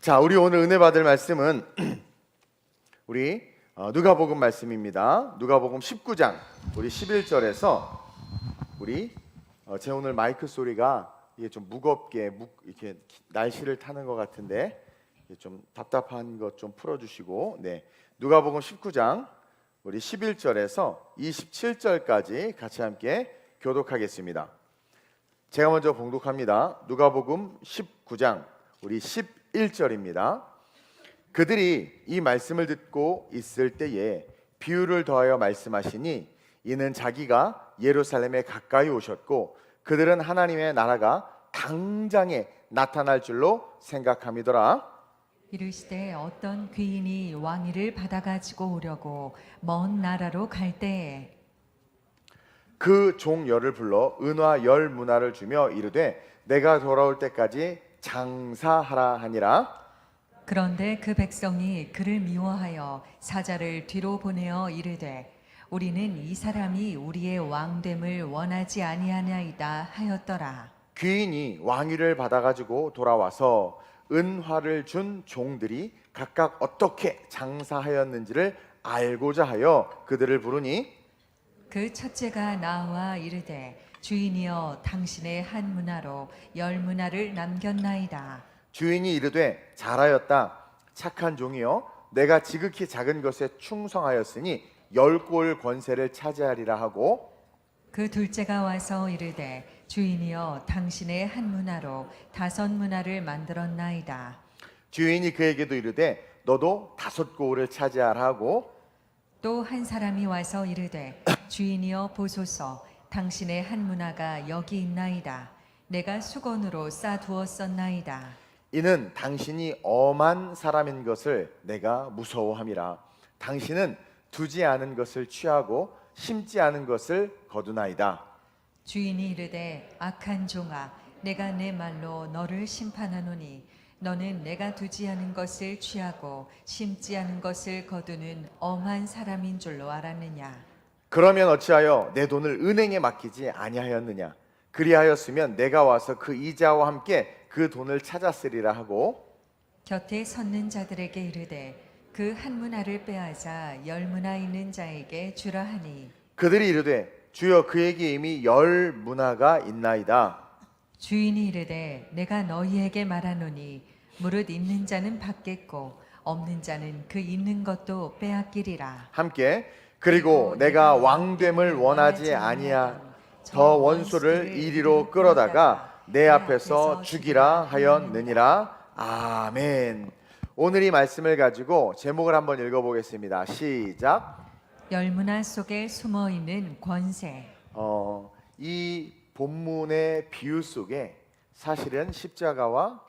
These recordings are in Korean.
자, 우리 오늘 은혜 받을 말씀은 우리 누가복음 말씀입니다. 누가복음 19장 우리 11절에서 우리 제 오늘 마이크 소리가 이게 좀 무겁게 이렇게 날씨를 타는 것 같은데 좀 답답한 것 좀 풀어주시고, 네, 누가복음 19장 우리 11절에서 27절까지 같이 함께 교독하겠습니다. 제가 먼저 봉독합니다. 누가복음 19장 우리 11절입니다. 그들이 이 말씀을 듣고 있을 때에 비유를 더하여 말씀하시니 이는 자기가 예루살렘에 가까이 오셨고 그들은 하나님의 나라가 당장에 나타날 줄로 생각함이더라. 이르시되 어떤 귀인이 왕위를 받아가지고 오려고 먼 나라로 갈 때에 그 종 열을 불러 은화 열 문화를 주며 이르되 내가 돌아올 때까지 장사하라 하니라. 그런데 그 백성이 그를 미워하여 사자를 뒤로 보내어 이르되 우리는 이 사람이 우리의 왕됨을 원하지 아니하나이다 하였더라. 귀인이 왕위를 받아가지고 돌아와서 은화를 준 종들이 각각 어떻게 장사하였는지를 알고자 하여 그들을 부르니 그 첫째가 나와 이르되 주인이여 당신의 한 문화로 열 문화를 남겼나이다. 주인이 이르되 잘하였다 착한 종이여 내가 지극히 작은 것에 충성하였으니 10골 권세를 차지하리라 하고 그 둘째가 와서 이르되 주인이여 당신의 한 문화로 5 문화를 만들었나이다. 주인이 그에게도 이르되 너도 5골을 차지하라 하고 또 한 사람이 와서 이르되 주인이여 보소서 당신의 한 문화가 여기 있나이다. 내가 수건으로 싸두었었나이다. 이는 당신이 엄한 사람인 것을 내가 무서워함이라. 당신은 두지 않은 것을 취하고 심지 않은 것을 거두나이다. 주인이 이르되 악한 종아 내가 내 말로 너를 심판하노니 너는 내가 두지 않은 것을 취하고 심지 않은 것을 거두는 엄한 사람인 줄로 알았느냐. 그러면 어찌하여 내 돈을 은행에 맡기지 아니하였느냐. 그리하였으면 내가 와서 그 이자와 함께 그 돈을 찾았으리라 하고 곁에 섰는 자들에게 이르되 그 한 문화를 빼앗아 10 문화 있는 자에게 주라 하니 그들이 이르되 주여 그에게 이미 10 문화가 있나이다. 주인이 이르되 내가 너희에게 말하노니 무릇 있는 자는 받겠고 없는 자는 그 있는 것도 빼앗기리라. 함께 그리고 내가 왕됨을 원하지 아니하 더 원수를 이리로 끌어다가 내 앞에서 죽이라 하였느니라. 아멘. 오늘 이 말씀을 가지고 제목을 한번 읽어보겠습니다. 시작. 열 문화 속에 숨어 있는 권세. 이 본문의 비유 속에 사실은 십자가와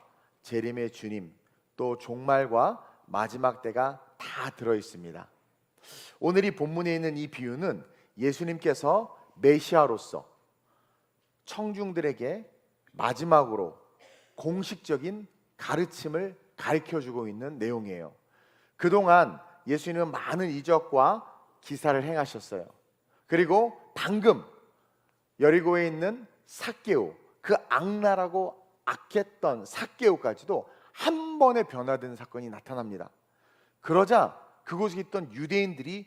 재림의 주님 또 종말과 마지막 때가 다 들어 있습니다. 오늘 이 본문에 있는 이 비유는 예수님께서 메시아로서 청중들에게 마지막으로 공식적인 가르침을 가르쳐주고 있는 내용이에요. 그동안 예수님은 많은 이적과 기사를 행하셨어요. 그리고 방금 여리고에 있는 삭개오, 그 악랄하고 악했던 삭개오까지도 한 번에 변화된 사건이 나타납니다. 그러자 그곳에 있던 유대인들이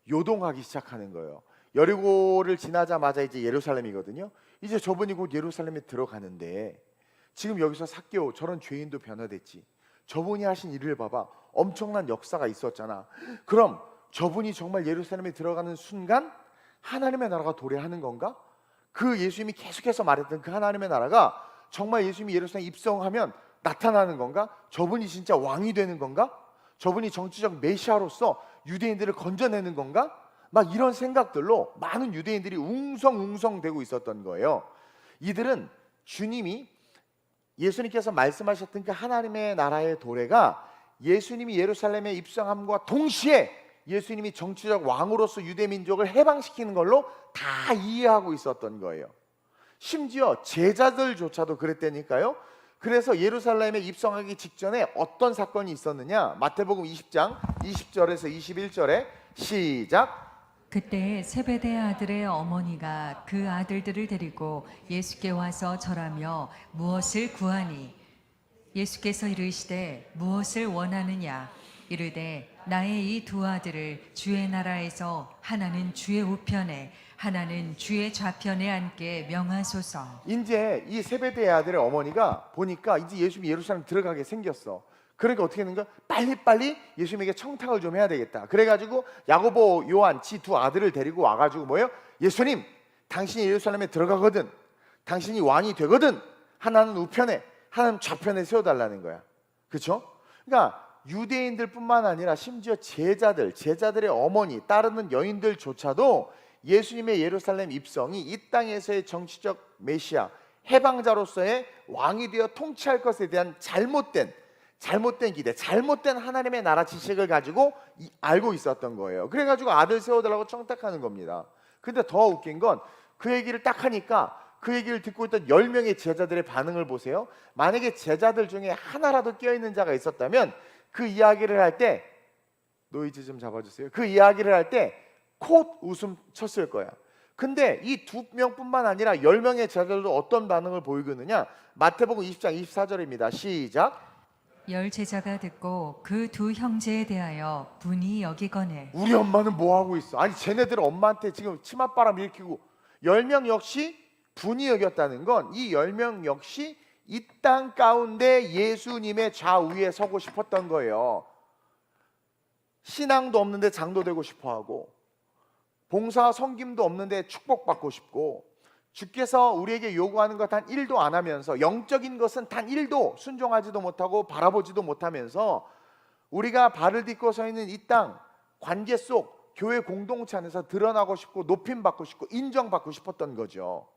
요동하기 시작하는 거예요. 여리고를 지나자마자 이제 예루살렘이거든요. 이제 저분이 곧 예루살렘에 들어가는데 지금 여기서 삭개오 저런 죄인도 변화됐지. 저분이 하신 일을 봐봐. 엄청난 역사가 있었잖아. 그럼 저분이 정말 예루살렘에 들어가는 순간 하나님의 나라가 도래하는 건가? 그 예수님이 계속해서 말했던 그 하나님의 나라가 정말 예수님이 예루살렘에 입성하면 나타나는 건가? 저분이 진짜 왕이 되는 건가? 저분이 정치적 메시아로서 유대인들을 건져내는 건가? 막 이런 생각들로 많은 유대인들이 웅성웅성되고 있었던 거예요. 이들은 주님이 예수님께서 말씀하셨던 그 하나님의 나라의 도래가 예수님이 예루살렘에 입성함과 동시에 예수님이 정치적 왕으로서 유대민족을 해방시키는 걸로 다 이해하고 있었던 거예요. 심지어 제자들조차도 그랬다니까요. 그래서 예루살렘에 입성하기 직전에 어떤 사건이 있었느냐. 마태복음 20장 20절에서 21절에 시작. 그때 세베대 아들의 어머니가 그 아들들을 데리고 예수께 와서 절하며 무엇을 구하니 예수께서 이르시되 무엇을 원하느냐 이르되 나의 이 두 아들을 주의 나라에서 하나는 주의 우편에 하나는 주의 좌편에 앉게 명하소서. 이제 이 세베대의 아들의 어머니가 보니까 이제 예수님이 예루살렘 들어가게 생겼어. 그러니까 어떻게 했는가? 빨리빨리 예수님에게 청탁을 좀 해야 되겠다. 그래가지고 야고보, 요한 지 두 아들을 데리고 와가지고 뭐예요? 예수님, 당신이 예루살렘에 들어가거든, 당신이 왕이 되거든, 하나는 우편에 하나는 좌편에 세워달라는 거야. 그렇죠? 그러니까 유대인들뿐만 아니라 심지어 제자들의 어머니, 따르는 여인들조차도 예수님의 예루살렘 입성이 이 땅에서의 정치적 메시아, 해방자로서의 왕이 되어 통치할 것에 대한 잘못된 기대, 잘못된 하나님의 나라 지식을 가지고 알고 있었던 거예요. 그래가지고 아들 세워달라고 청탁하는 겁니다. 근데 더 웃긴 건 그 얘기를 딱 하니까 그 얘기를 듣고 있던 10명의 제자들의 반응을 보세요. 만약에 제자들 중에 하나라도 깨어있는 자가 있었다면 그 이야기를 할 때, 노이즈 좀 잡아주세요. 그 이야기를 할 때 콧 웃음 쳤을 거야. 근데 이 2명뿐만 아니라 10명의 제자들도 어떤 반응을 보이느냐? 마태복음 20장 24절입니다. 시작. 열 제자가 듣고 그 두 형제에 대하여 분이 여기거늘 우리 엄마는 뭐 하고 있어? 아니 쟤네들 엄마한테 지금 치맛바람 일으키고. 10명 역시 분이 여겼다는 건 이 10명 역시 이 땅 가운데 예수님의 좌우에 서고 싶었던 거예요. 신앙도 없는데 장도 되고 싶어하고, 봉사 섬김도 없는데 축복받고 싶고, 주께서 우리에게 요구하는 것 단 1도 안 하면서, 영적인 것은 단 1도 순종하지도 못하고 바라보지도 못하면서 우리가 발을 딛고 서 있는 이 땅 관계 속 교회 공동체 안에서 드러나고 싶고 높임받고 싶고 인정받고 싶었던 거죠.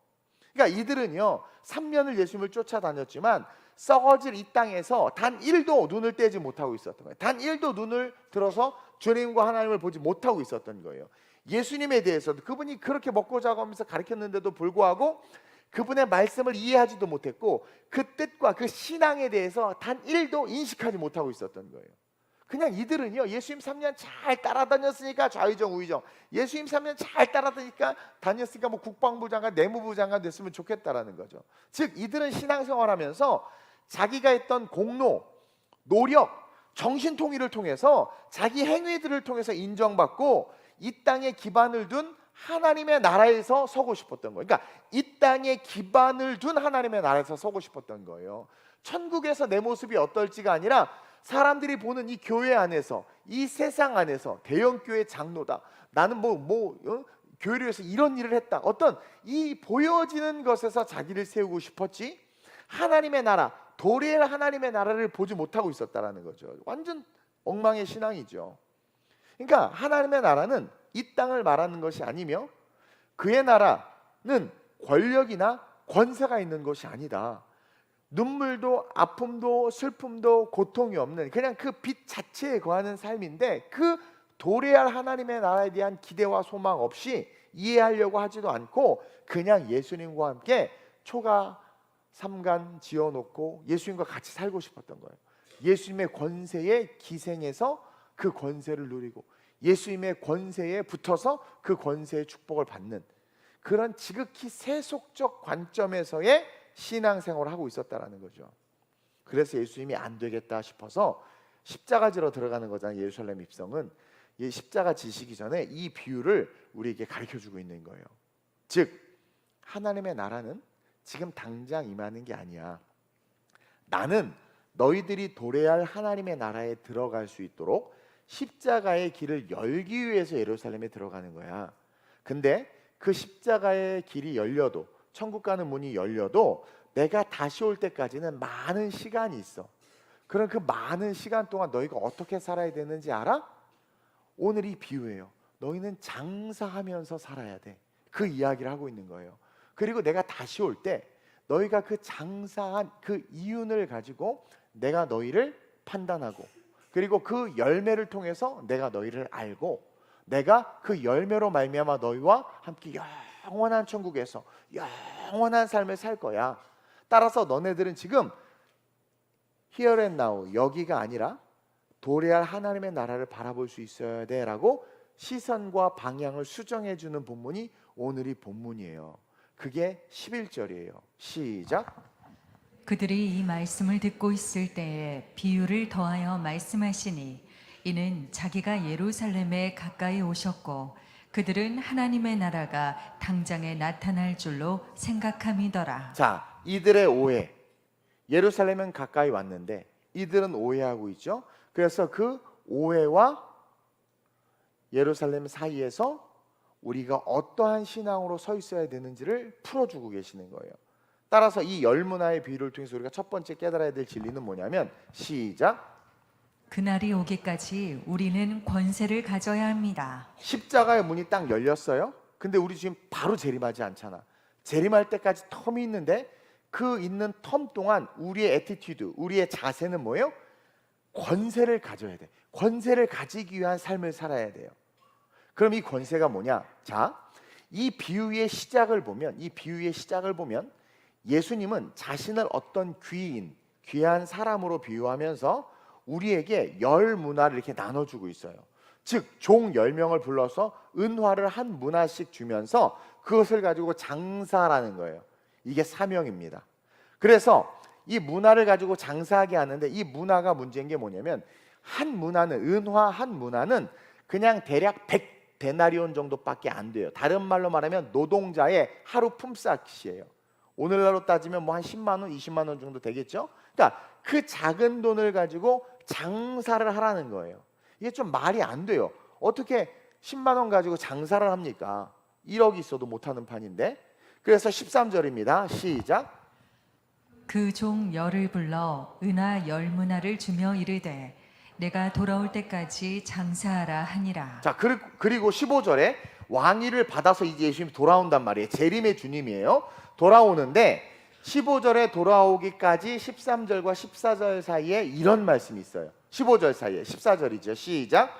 그러니까 이들은요 3년을 예수님을 쫓아다녔지만 썩어질 이 땅에서 단 1도 눈을 떼지 못하고 있었던 거예요. 단 1도 눈을 들어서 주님과 하나님을 보지 못하고 있었던 거예요. 예수님에 대해서도 그분이 그렇게 먹고 자고 하면서 가르쳤는데도 불구하고 그분의 말씀을 이해하지도 못했고 그 뜻과 그 신앙에 대해서 단 1도 인식하지 못하고 있었던 거예요. 그냥 이들은요 예수님 3년 잘 따라다녔으니까 좌의정 우의정, 예수님 3년 잘 다녔으니까 뭐 국방부 장관 내무부 장관 됐으면 좋겠다라는 거죠. 즉 이들은 신앙생활하면서 자기가 했던 공로, 노력, 정신통일을 통해서 자기 행위들을 통해서 인정받고 이 땅에 기반을 둔 하나님의 나라에서 서고 싶었던 거예요. 그러니까 이 땅에 기반을 둔 하나님의 나라에서 서고 싶었던 거예요. 천국에서 내 모습이 어떨지가 아니라 사람들이 보는 이 교회 안에서, 이 세상 안에서 대형교회 장로다, 나는 교회를 위해서 이런 일을 했다, 어떤 이 보여지는 것에서 자기를 세우고 싶었지 하나님의 나라, 도리엘 하나님의 나라를 보지 못하고 있었다라는 거죠. 완전 엉망의 신앙이죠. 그러니까 하나님의 나라는 이 땅을 말하는 것이 아니며 그의 나라는 권력이나 권세가 있는 것이 아니다. 눈물도 아픔도 슬픔도 고통이 없는 그냥 그 빛 자체에 거하는 삶인데 그 도래할 하나님의 나라에 대한 기대와 소망 없이 이해하려고 하지도 않고 그냥 예수님과 함께 초가 삼간 지어놓고 예수님과 같이 살고 싶었던 거예요. 예수님의 권세에 기생해서 그 권세를 누리고 예수님의 권세에 붙어서 그 권세의 축복을 받는 그런 지극히 세속적 관점에서의 신앙생활을 하고 있었다라는 거죠. 그래서 예수님이 안 되겠다 싶어서 십자가 지러 들어가는 거잖아요. 예루살렘 입성은 이 십자가 지시기 전에 이 비유를 우리에게 가르쳐주고 있는 거예요. 즉 하나님의 나라는 지금 당장 임하는 게 아니야. 나는 너희들이 도래할 하나님의 나라에 들어갈 수 있도록 십자가의 길을 열기 위해서 예루살렘에 들어가는 거야. 근데 그 십자가의 길이 열려도, 천국 가는 문이 열려도 내가 다시 올 때까지는 많은 시간이 있어. 그럼 그 많은 시간 동안 너희가 어떻게 살아야 되는지 알아? 오늘 이 비유예요. 너희는 장사하면서 살아야 돼. 그 이야기를 하고 있는 거예요. 그리고 내가 다시 올 때 너희가 그 장사한 그 이윤을 가지고 내가 너희를 판단하고, 그리고 그 열매를 통해서 내가 너희를 알고, 내가 그 열매로 말미암아 너희와 함께 영원한 천국에서 영원한 삶을 살 거야. 따라서 너네들은 지금 here and now, 여기가 아니라 도래할 하나님의 나라를 바라볼 수 있어야 돼 라고 시선과 방향을 수정해 주는 본문이 오늘이 본문이에요. 그게 11절이에요. 시작. 그들이 이 말씀을 듣고 있을 때에 비유를 더하여 말씀하시니 이는 자기가 예루살렘에 가까이 오셨고 그들은 하나님의 나라가 당장에 나타날 줄로 생각함이더라. 자, 이들의 오해. 예루살렘은 가까이 왔는데 이들은 오해하고 있죠. 그래서 그 오해와 예루살렘 사이에서 우리가 어떠한 신앙으로 서 있어야 되는지를 풀어주고 계시는 거예요. 따라서 이 열 문화의 비유를 통해서 우리가 첫 번째 깨달아야 될 진리는 뭐냐면, 시작. 그날이 오기까지 우리는 권세를 가져야 합니다. 십자가의 문이 딱 열렸어요. 근데 우리 지금 바로 재림하지 않잖아. 재림할 때까지 텀이 있는데 그 있는 텀 동안 우리의 애티튜드, 우리의 자세는 뭐예요? 권세를 가져야 돼. 권세를 가지기 위한 삶을 살아야 돼요. 그럼 이 권세가 뭐냐? 자, 이 비유의 시작을 보면 예수님은 자신을 어떤 귀인, 귀한 사람으로 비유하면서 우리에게 열 문화를 이렇게 나눠주고 있어요. 즉, 종 10명을 불러서 은화를 한 문화씩 주면서 그것을 가지고 장사라는 거예요. 이게 사명입니다. 그래서 이 문화를 가지고 장사하게 하는데, 이 문화가 문제인 게 뭐냐면, 은화 한 문화는 그냥 대략 100데나리온 정도밖에 안 돼요. 다른 말로 말하면 노동자의 하루 품삯이에요. 오늘날로 따지면 뭐 한 10만 원, 20만 원 정도 되겠죠. 그러니까 그 작은 돈을 가지고 장사를 하라는 거예요. 이게 좀 말이 안 돼요. 어떻게 10만 원 가지고 장사를 합니까? 1억이 있어도 못하는 판인데. 그래서 13절입니다. 시작. 그 종 열을 불러 은하 10문화를 주며 이르되 내가 돌아올 때까지 장사하라 하니라. 자, 그리고 15절에 왕위를 받아서 이제 예수님이 돌아온단 말이에요. 재림의 주님이에요. 돌아오는데 15절에 돌아오기까지 13절과 14절 사이에 이런 말씀이 있어요. 15절 사이에 14절이죠. 시작.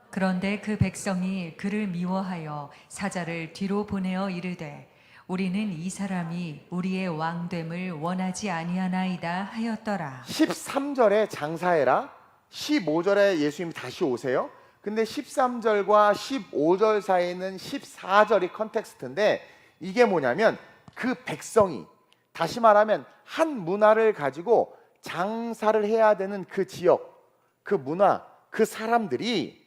그런데 그 백성이 그를 미워하여 사자를 뒤로 보내어 이르되 우리는 이 사람이 우리의 왕됨을 원하지 아니하나이다 하였더라. 13절에 장사해라. 15절에 예수님이 다시 오세요. 근데 13절과 15절 사이에는 14절이 컨텍스트인데, 이게 뭐냐면 그 백성이, 다시 말하면 한 문화를 가지고 장사를 해야 되는 그 지역, 그 문화, 그 사람들이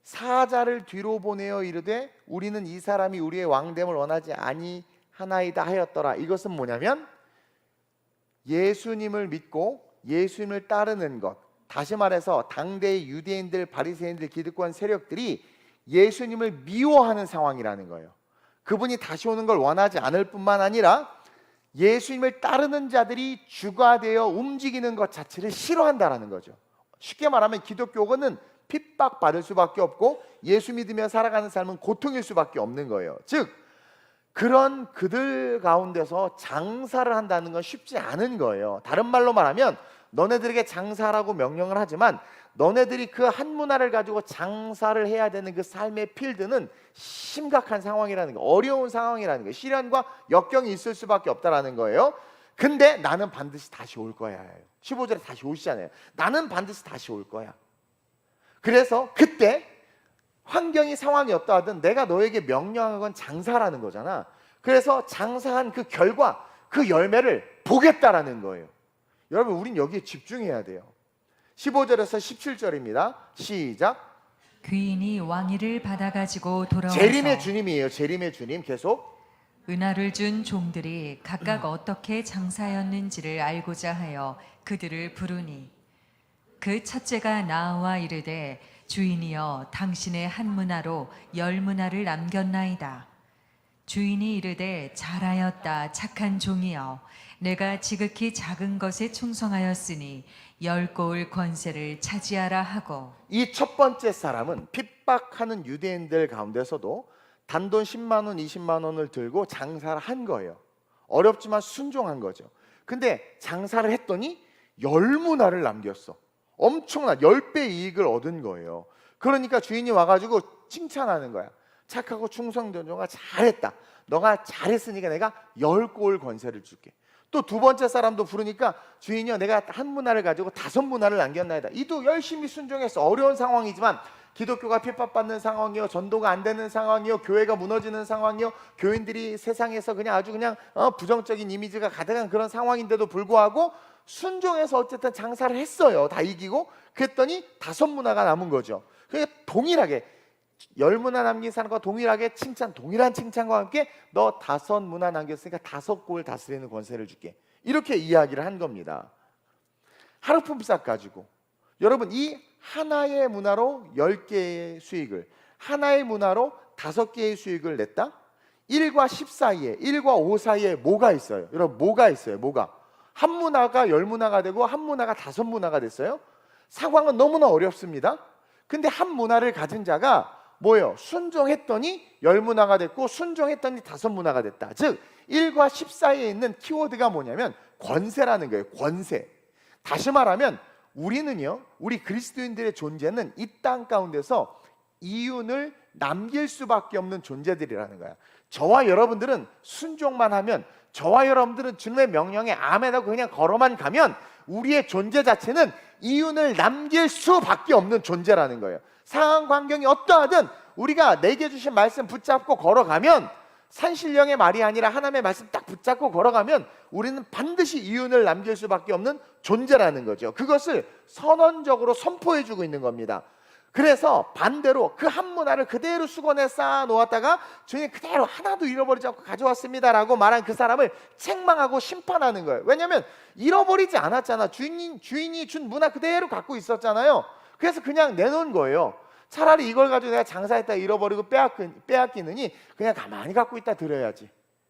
사자를 뒤로 보내어 이르되 우리는 이 사람이 우리의 왕됨을 원하지 아니하나이다 하였더라. 이것은 뭐냐면 예수님을 믿고 예수님을 따르는 것, 다시 말해서 당대의 유대인들, 바리새인들, 기득권 세력들이 예수님을 미워하는 상황이라는 거예요. 그분이 다시 오는 걸 원하지 않을 뿐만 아니라 예수님을 따르는 자들이 주가 되어 움직이는 것 자체를 싫어한다라는 거죠. 쉽게 말하면 기독교는 핍박받을 수밖에 없고 예수 믿으며 살아가는 삶은 고통일 수밖에 없는 거예요. 즉, 그런 그들 가운데서 장사를 한다는 건 쉽지 않은 거예요. 다른 말로 말하면 너네들에게 장사라고 명령을 하지만 너네들이 그 한 문화를 가지고 장사를 해야 되는 그 삶의 필드는 심각한 상황이라는 거, 어려운 상황이라는 거예요. 시련과 역경이 있을 수밖에 없다라는 거예요. 근데 나는 반드시 다시 올 거야. 15절에 다시 오시잖아요. 나는 반드시 다시 올 거야. 그래서 그때 환경이 상황이 어떠하든 내가 너에게 명령한 건 장사라는 거잖아. 그래서 장사한 그 결과, 그 열매를 보겠다라는 거예요. 여러분, 우린 여기에 집중해야 돼요. 15절에서 17절입니다. 시작. 귀인이 왕위를 받아가지고 돌아와서 재림의 주님이에요. 재림의 주님. 계속. 은하를 준 종들이 각각 어떻게 장사였는지를 알고자 하여 그들을 부르니 그 첫째가 나와 이르되 주인이여 당신의 한 문화로 10문화를 남겼나이다. 주인이 이르되 잘하였다 착한 종이여 내가 지극히 작은 것에 충성하였으니 10고을 권세를 차지하라 하고. 이 첫 번째 사람은 핍박하는 유대인들 가운데서도 단돈 10만 원, 20만 원을 들고 장사를 한 거예요. 어렵지만 순종한 거죠. 근데 장사를 했더니 10문화를 남겼어. 엄청난 10배 이익을 얻은 거예요. 그러니까 주인이 와가지고 칭찬하는 거야. 착하고 충성된 종아 잘했다. 너가 잘했으니까 내가 10고을 권세를 줄게. 또 두 번째 사람도 부르니까 주인이여 내가 한 문화를 가지고 5문화를 남겼나이다. 이도 열심히 순종했어. 어려운 상황이지만 기독교가 핍박받는 상황이요, 전도가 안 되는 상황이요, 교회가 무너지는 상황이요, 교인들이 세상에서 그냥 아주 그냥 부정적인 이미지가 가득한 그런 상황인데도 불구하고 순종해서 어쨌든 장사를 했어요. 다 이기고. 그랬더니 5문화가 남은 거죠. 그러니까 동일하게 10문화 남긴 사람과 동일하게 동일한 칭찬과 함께 너 5문화 남겼으니까 5골 다스리는 권세를 줄게. 이렇게 이야기를 한 겁니다. 하루품삯 가지고 여러분, 이 하나의 문화로 10개의 수익을, 하나의 문화로 5개의 수익을 냈다? 1과 10 사이에, 1과 5 사이에 뭐가 있어요? 여러분, 뭐가 있어요? 뭐가? 한 문화가 10문화가 되고 한 문화가 5문화가 됐어요? 상황은 너무나 어렵습니다. 근데 한 문화를 가진 자가 뭐예요? 순종했더니 10문화가 됐고 순종했더니 5문화가 됐다. 즉 1과 10 사이에 있는 키워드가 뭐냐면 권세라는 거예요. 권세. 다시 말하면 우리는요, 우리 그리스도인들의 존재는 이 땅 가운데서 이윤을 남길 수밖에 없는 존재들이라는 거야. 저와 여러분들은 순종만 하면, 저와 여러분들은 주님의 명령에 아멘하고 그냥 걸어만 가면 우리의 존재 자체는 이윤을 남길 수밖에 없는 존재라는 거예요. 상황 환경이 어떠하든 우리가 내게 주신 말씀 붙잡고 걸어가면, 산신령의 말이 아니라 하나님의 말씀 딱 붙잡고 걸어가면 우리는 반드시 이윤을 남길 수밖에 없는 존재라는 거죠. 그것을 선언적으로 선포해주고 있는 겁니다. 그래서 반대로 그 한 문화를 그대로 수건에 쌓아 놓았다가 주님 그대로 하나도 잃어버리지 않고 가져왔습니다라고 말한 그 사람을 책망하고 심판하는 거예요. 왜냐하면 잃어버리지 않았잖아. 주인이 준 문화 그대로 갖고 있었잖아요. 그래서 그냥 내놓은 거예요. 차라리 이걸 가지고 내가 장사했다 잃어버리고 빼앗기느니 그냥 가만히 갖고 있다 드려야지.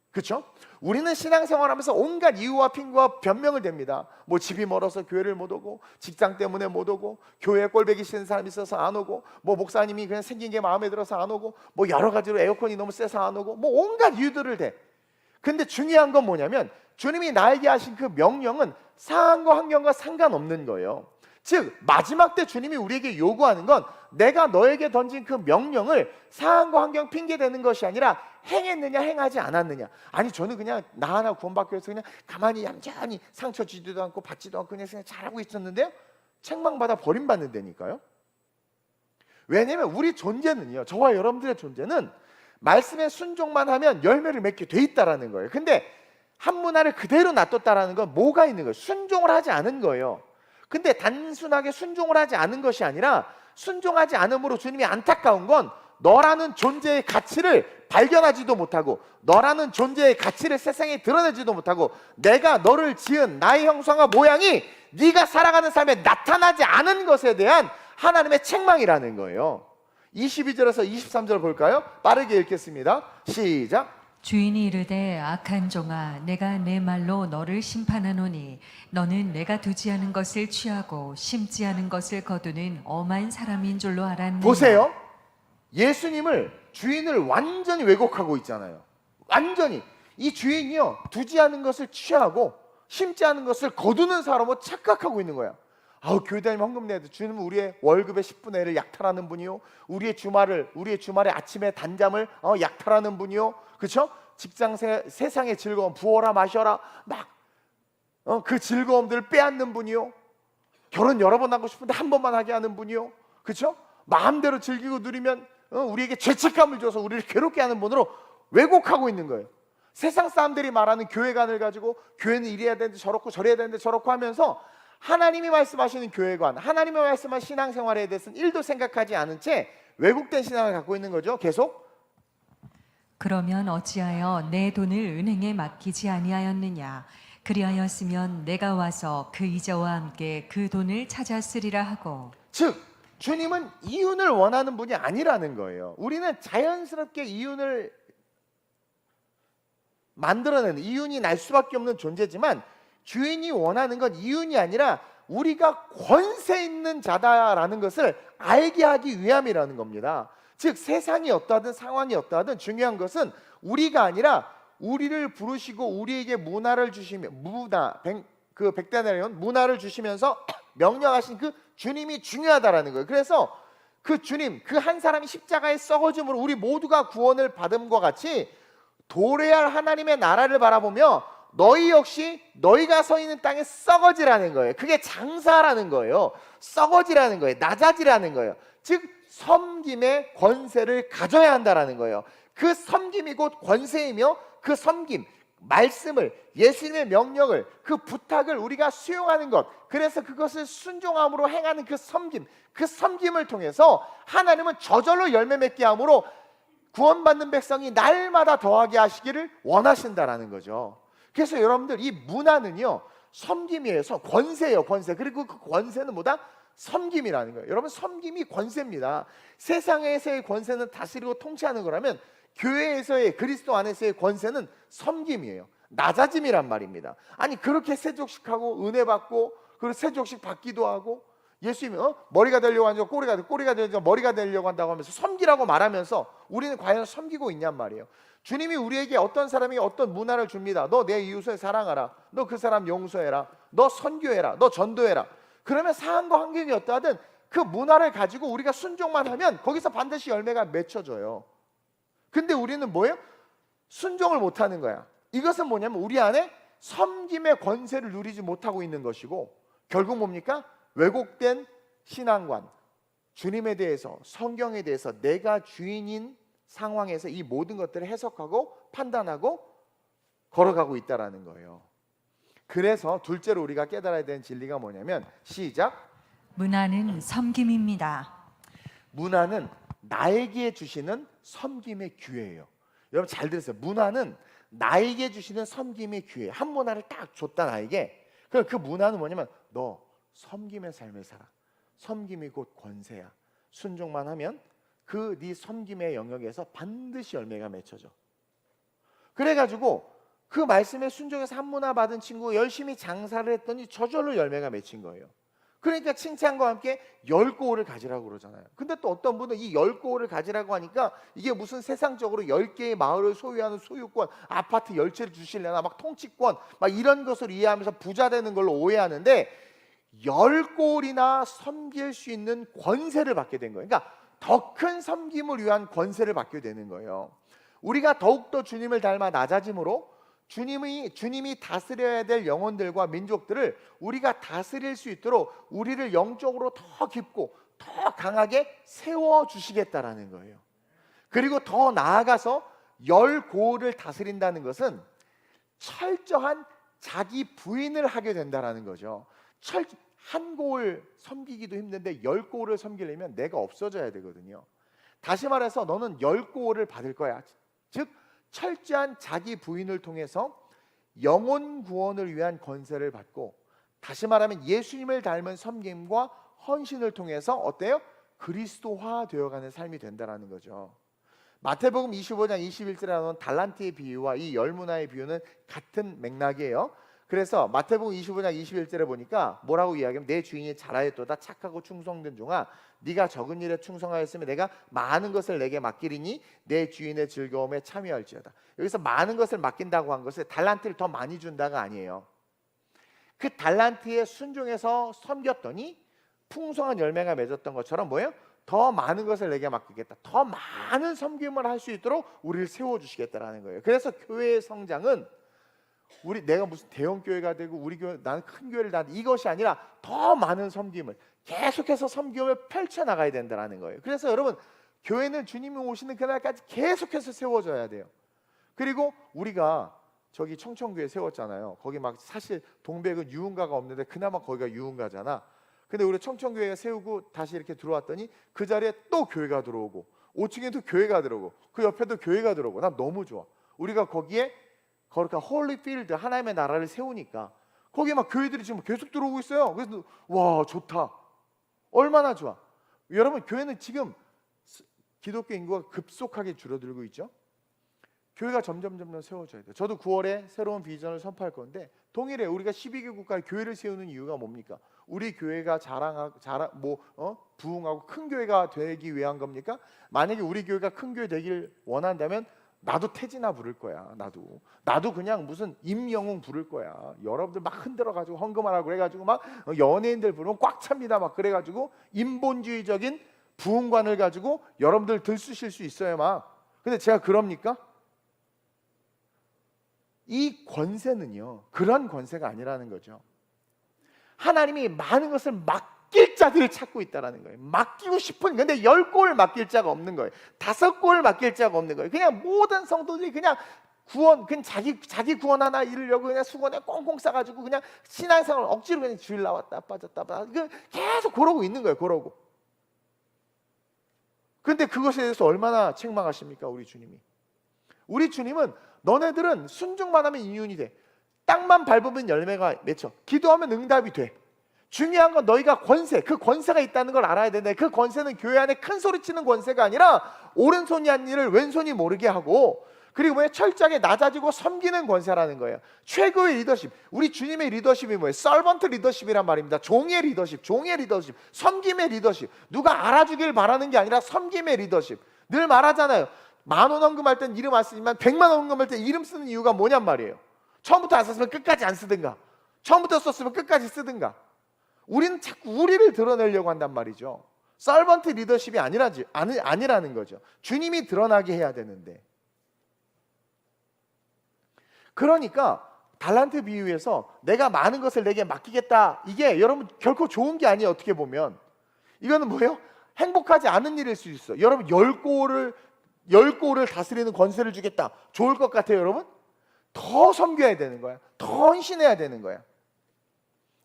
그렇죠? 우리는 신앙생활하면서 온갖 이유와 핑계와 변명을 댑니다. 뭐 집이 멀어서 교회를 못 오고, 직장 때문에 못 오고, 교회에 꼴배기 싫은 사람이 있어서 안 오고, 뭐 목사님이 그냥 생긴 게 마음에 들어서 안 오고, 뭐 여러 가지로 에어컨이 너무 세서 안 오고, 뭐 온갖 이유들을 대. 근데 중요한 건 뭐냐면 주님이 나에게 하신 그 명령은 상황과 환경과 상관없는 거예요. 즉 마지막 때 주님이 우리에게 요구하는 건 내가 너에게 던진 그 명령을 상황과 환경 핑계대는 것이 아니라 행했느냐 행하지 않았느냐. 아니 저는 그냥 나 하나 구원받기 위해서 그냥 가만히 얌전히 상처 주지도 않고 받지도 않고 그냥 잘하고 있었는데요, 책망받아 버림받는다니까요. 왜냐하면 우리 존재는요, 저와 여러분들의 존재는 말씀에 순종만 하면 열매를 맺게 돼 있다라는 거예요. 근데 한 문화를 그대로 놔뒀다라는 건 뭐가 있는 거예요? 순종을 하지 않은 거예요. 근데 단순하게 순종을 하지 않은 것이 아니라 순종하지 않음으로 주님이 안타까운 건 너라는 존재의 가치를 발견하지도 못하고, 너라는 존재의 가치를 세상에 드러내지도 못하고, 내가 너를 지은 나의 형상과 모양이 네가 살아가는 삶에 나타나지 않은 것에 대한 하나님의 책망이라는 거예요. 22절에서 23절 볼까요? 빠르게 읽겠습니다. 시작. 주인이 이르되 악한 종아 내가 내 말로 너를 심판하노니 너는 내가 두지 않은 것을 취하고 심지 않은 것을 거두는 엄한 사람인 줄로 알았느냐. 보세요. 예수님을, 주인을 완전히 왜곡하고 있잖아요. 완전히 이 주인이요, 두지 않은 것을 취하고 심지 않은 것을 거두는 사람으로 착각하고 있는 거야. 아우, 교회 다니면 헌금 내야 돼. 주님은 우리의 월급의 10분의 1을 약탈하는 분이요, 우리의 주말에 아침에 단잠을 약탈하는 분이요, 그렇죠? 직장 세상의 즐거움, 부어라 마셔라 막 그 즐거움들을 빼앗는 분이요, 결혼 여러 번 하고 싶은데 한 번만 하게 하는 분이요, 그렇죠? 마음대로 즐기고 누리면 우리에게 죄책감을 줘서 우리를 괴롭게 하는 분으로 왜곡하고 있는 거예요. 세상 사람들이 말하는 교회관을 가지고 교회는 이래야 되는데 저렇고 저래야 되는데 저렇고 하면서 하나님이 말씀하시는 교회관, 하나님이 말씀하신 신앙생활에 대해서는 1도 생각하지 않은 채 왜곡된 신앙을 갖고 있는 거죠. 계속. 그러면 어찌하여 내 돈을 은행에 맡기지 아니하였느냐. 그리하였으면 내가 와서 그 이자와 함께 그 돈을 찾았으리라 하고. 즉 주님은 이윤을 원하는 분이 아니라는 거예요. 우리는 자연스럽게 이윤을 만들어내는, 이윤이 날 수밖에 없는 존재지만 주인이 원하는 건 이윤이 아니라 우리가 권세 있는 자다라는 것을 알게 하기 위함이라는 겁니다. 즉 세상이 어떠하든 상황이 어떠하든 중요한 것은 우리가 아니라 우리를 부르시고 우리에게 문화를 주시며, 그 백데나리온 문화를 주시면서 명령하신 그 주님이 중요하다라는 거예요. 그래서 그 주님, 그 한 사람이 십자가에 썩어짐으로 우리 모두가 구원을 받음과 같이 도래할 하나님의 나라를 바라보며 너희 역시 너희가 서 있는 땅에 썩어지라는 거예요. 그게 장사라는 거예요. 썩어지라는 거예요. 낮아지라는 거예요. 즉 섬김의 권세를 가져야 한다라는 거예요. 그 섬김이 곧 권세이며 그 섬김, 말씀을, 예수님의 명령을, 그 부탁을 우리가 수용하는 것, 그래서 그것을 순종함으로 행하는 그 섬김, 그 섬김을 통해서 하나님은 저절로 열매 맺게 함으로 구원받는 백성이 날마다 더하게 하시기를 원하신다라는 거죠. 그래서 여러분들 이 문화는요, 섬김이에요. 권세예요, 권세. 그리고 그 권세는 뭐다? 섬김이라는 거예요. 여러분, 섬김이 권세입니다. 세상에서의 권세는 다스리고 통치하는 거라면 교회에서의, 그리스도 안에서의 권세는 섬김이에요. 낮아짐이란 말입니다. 아니, 그렇게 세족식하고 은혜 받고 그리고 세족식 받기도 하고, 예수님이 머리가 되려고 하니까 꼬리가 되려고 머리가 되려고 한다고 하면서 섬기라고 말하면서 우리는 과연 섬기고 있냔 말이에요. 주님이 우리에게 어떤 사람이 어떤 문화를 줍니다. 너 내 이웃을 사랑하라, 너 그 사람 용서해라, 너 선교해라, 너 전도해라. 그러면 상황과 환경이 어떠하든 그 문화를 가지고 우리가 순종만 하면 거기서 반드시 열매가 맺혀져요. 근데 우리는 뭐예요? 순종을 못하는 거야. 이것은 뭐냐면 우리 안에 섬김의 권세를 누리지 못하고 있는 것이고, 결국 뭡니까? 왜곡된 신앙관, 주님에 대해서, 성경에 대해서 내가 주인인 상황에서 이 모든 것들을 해석하고 판단하고 걸어가고 있다라는 거예요. 그래서 둘째로 우리가 깨달아야 되는 진리가 뭐냐면, 시작. 문화는 섬김입니다. 문화는 나에게 주시는 섬김의 기회예요. 여러분 잘 들으세요. 문화는 나에게 주시는 섬김의 기회. 한 문화를 딱 줬다 나에게. 그럼 그 문화는 뭐냐면, 너 섬김의 삶을 살아. 섬김이 곧 권세야. 순종만 하면 그 네 섬김의 영역에서 반드시 열매가 맺혀져. 그래가지고 그 말씀에 순종해서 한 문화 받은 친구 열심히 장사를 했더니 저절로 열매가 맺힌 거예요. 그러니까 칭찬과 함께 10고을을 가지라고 그러잖아요. 근데 또 어떤 분은 이 10고을을 가지라고 하니까 이게 무슨 세상적으로 10개의 마을을 소유하는 소유권, 아파트 10채를 주시려나 막 통치권, 막 이런 것을 이해하면서 부자 되는 걸로 오해하는데, 10고을이나 섬길 수 있는 권세를 받게 된 거예요. 그러니까 더 큰 섬김을 위한 권세를 받게 되는 거예요. 우리가 더욱더 주님을 닮아 낮아짐으로 주님이 다스려야 될 영혼들과 민족들을 우리가 다스릴 수 있도록 우리를 영적으로 더 깊고 더 강하게 세워주시겠다라는 거예요. 그리고 더 나아가서 10고을을 다스린다는 것은 철저한 자기 부인을 하게 된다라는 거죠. 한 고을 섬기기도 힘든데 10고을을 섬기려면 내가 없어져야 되거든요. 다시 말해서 너는 10고을을 받을 거야. 즉 철저한 자기 부인을 통해서 영혼 구원을 위한 권세를 받고, 다시 말하면 예수님을 닮은 섬김과 헌신을 통해서 어때요? 그리스도화 되어가는 삶이 된다라는 거죠. 마태복음 25장 21절에 나오는 달란트의 비유와 이 열문화의 비유는 같은 맥락이에요. 그래서 마태복음 25장 21절에 보니까 뭐라고 이야기하면, 내 주인이 잘하였도다 착하고 충성된 종아, 네가 적은 일에 충성하였으면 내가 많은 것을 내게 맡기리니 내 주인의 즐거움에 참여할지어다. 여기서 많은 것을 맡긴다고 한 것은 달란트를 더 많이 준다가 아니에요. 그 달란트에 순종해서 섬겼더니 풍성한 열매가 맺었던 것처럼 뭐예요? 더 많은 것을 내게 맡기겠다. 더 많은 섬김을 할 수 있도록 우리를 세워주시겠다라는 거예요. 그래서 교회의 성장은 내가 무슨 대형 교회가 되고 우리 교회 나는 큰 교회를 다니, 이것이 아니라 더 많은 섬김을, 계속해서 섬김을 펼쳐 나가야 된다는 거예요. 그래서 여러분, 교회는 주님이 오시는 그날까지 계속해서 세워져야 돼요. 그리고 우리가 저기 청천교회 세웠잖아요. 거기 막 사실 동백은 유흥가가 없는데 그나마 거기가 유흥가잖아. 근데 우리 청천교회가 세우고 다시 이렇게 들어왔더니 그 자리에 또 교회가 들어오고 5층에도 교회가 들어오고 그 옆에도 교회가 들어오고, 난 너무 좋아. 우리가 거기에 거룩한 홀리필드, 하나님의 나라를 세우니까 거기에 막 교회들이 지금 계속 들어오고 있어요. 그래서 와, 좋다. 얼마나 좋아. 여러분, 교회는 지금 기독교 인구가 급속하게 줄어들고 있죠. 교회가 점점 세워져야 돼요. 저도 9월에 새로운 비전을 선포할 건데, 동일해. 우리가 12개 국가에 교회를 세우는 이유가 뭡니까? 우리 교회가 부흥하고 큰 교회가 되기 위한 겁니까? 만약에 우리 교회가 큰 교회 되길 원한다면 나도 태진아 부를 거야. 나도 그냥 무슨 임영웅 부를 거야. 여러분들 막 흔들어가지고 헌금하라고 그래가지고 막 연예인들 부르면 꽉 찹니다. 막 그래가지고 인본주의적인 부흥관을 가지고 여러분들 들쑤실 수 있어요. 막. 근데 제가 그럽니까? 이 권세는요, 그런 권세가 아니라는 거죠. 하나님이 많은 것을 맡길 자들을 찾고 있다라는 거예요. 맡기고 싶은, 근데 10골 맡길 자가 없는 거예요. 5골 맡길 자가 없는 거예요. 그냥 모든 성도들이 그냥 그냥 자기 구원 하나 이루려고 그냥 수건에 꽁꽁 싸가지고 그냥 신앙생활 억지로 그냥 주일 나왔다 빠졌다 계속 그러고 있는 거예요. 그러고. 근데 그것에 대해서 얼마나 책망하십니까, 우리 주님이? 우리 주님은 너네들은 순종만 하면 이윤이 돼. 땅만 밟으면 열매가 맺혀. 기도하면 응답이 돼. 중요한 건 너희가 권세, 그 권세가 있다는 걸 알아야 되는데, 그 권세는 교회 안에 큰 소리 치는 권세가 아니라 오른손이 한 일을 왼손이 모르게 하고, 그리고 뭐예요? 철저하게 낮아지고 섬기는 권세라는 거예요. 최고의 리더십, 우리 주님의 리더십이 뭐예요? 서번트 리더십이란 말입니다. 종의 리더십, 섬김의 리더십. 누가 알아주길 바라는 게 아니라 섬김의 리더십. 늘 말하잖아요. 10,000원 헌금할 땐 이름 안 쓰지만 100만 원 헌금할 때 이름 쓰는 이유가 뭐냔 말이에요. 처음부터 안 썼으면 끝까지 안 쓰든가, 처음부터 썼으면 끝까지 쓰든가. 우리는 자꾸 우리를 드러내려고 한단 말이죠. 서번트 리더십이 아니라는 거죠. 주님이 드러나게 해야 되는데. 그러니까 달란트 비유에서 내가 많은 것을 내게 맡기겠다, 이게 여러분 결코 좋은 게 아니에요. 어떻게 보면 이거는 뭐예요? 행복하지 않은 일일 수 있어요. 여러분 10골을 다스리는 권세를 주겠다, 좋을 것 같아요? 여러분 더 섬겨야 되는 거야. 더 헌신해야 되는 거야.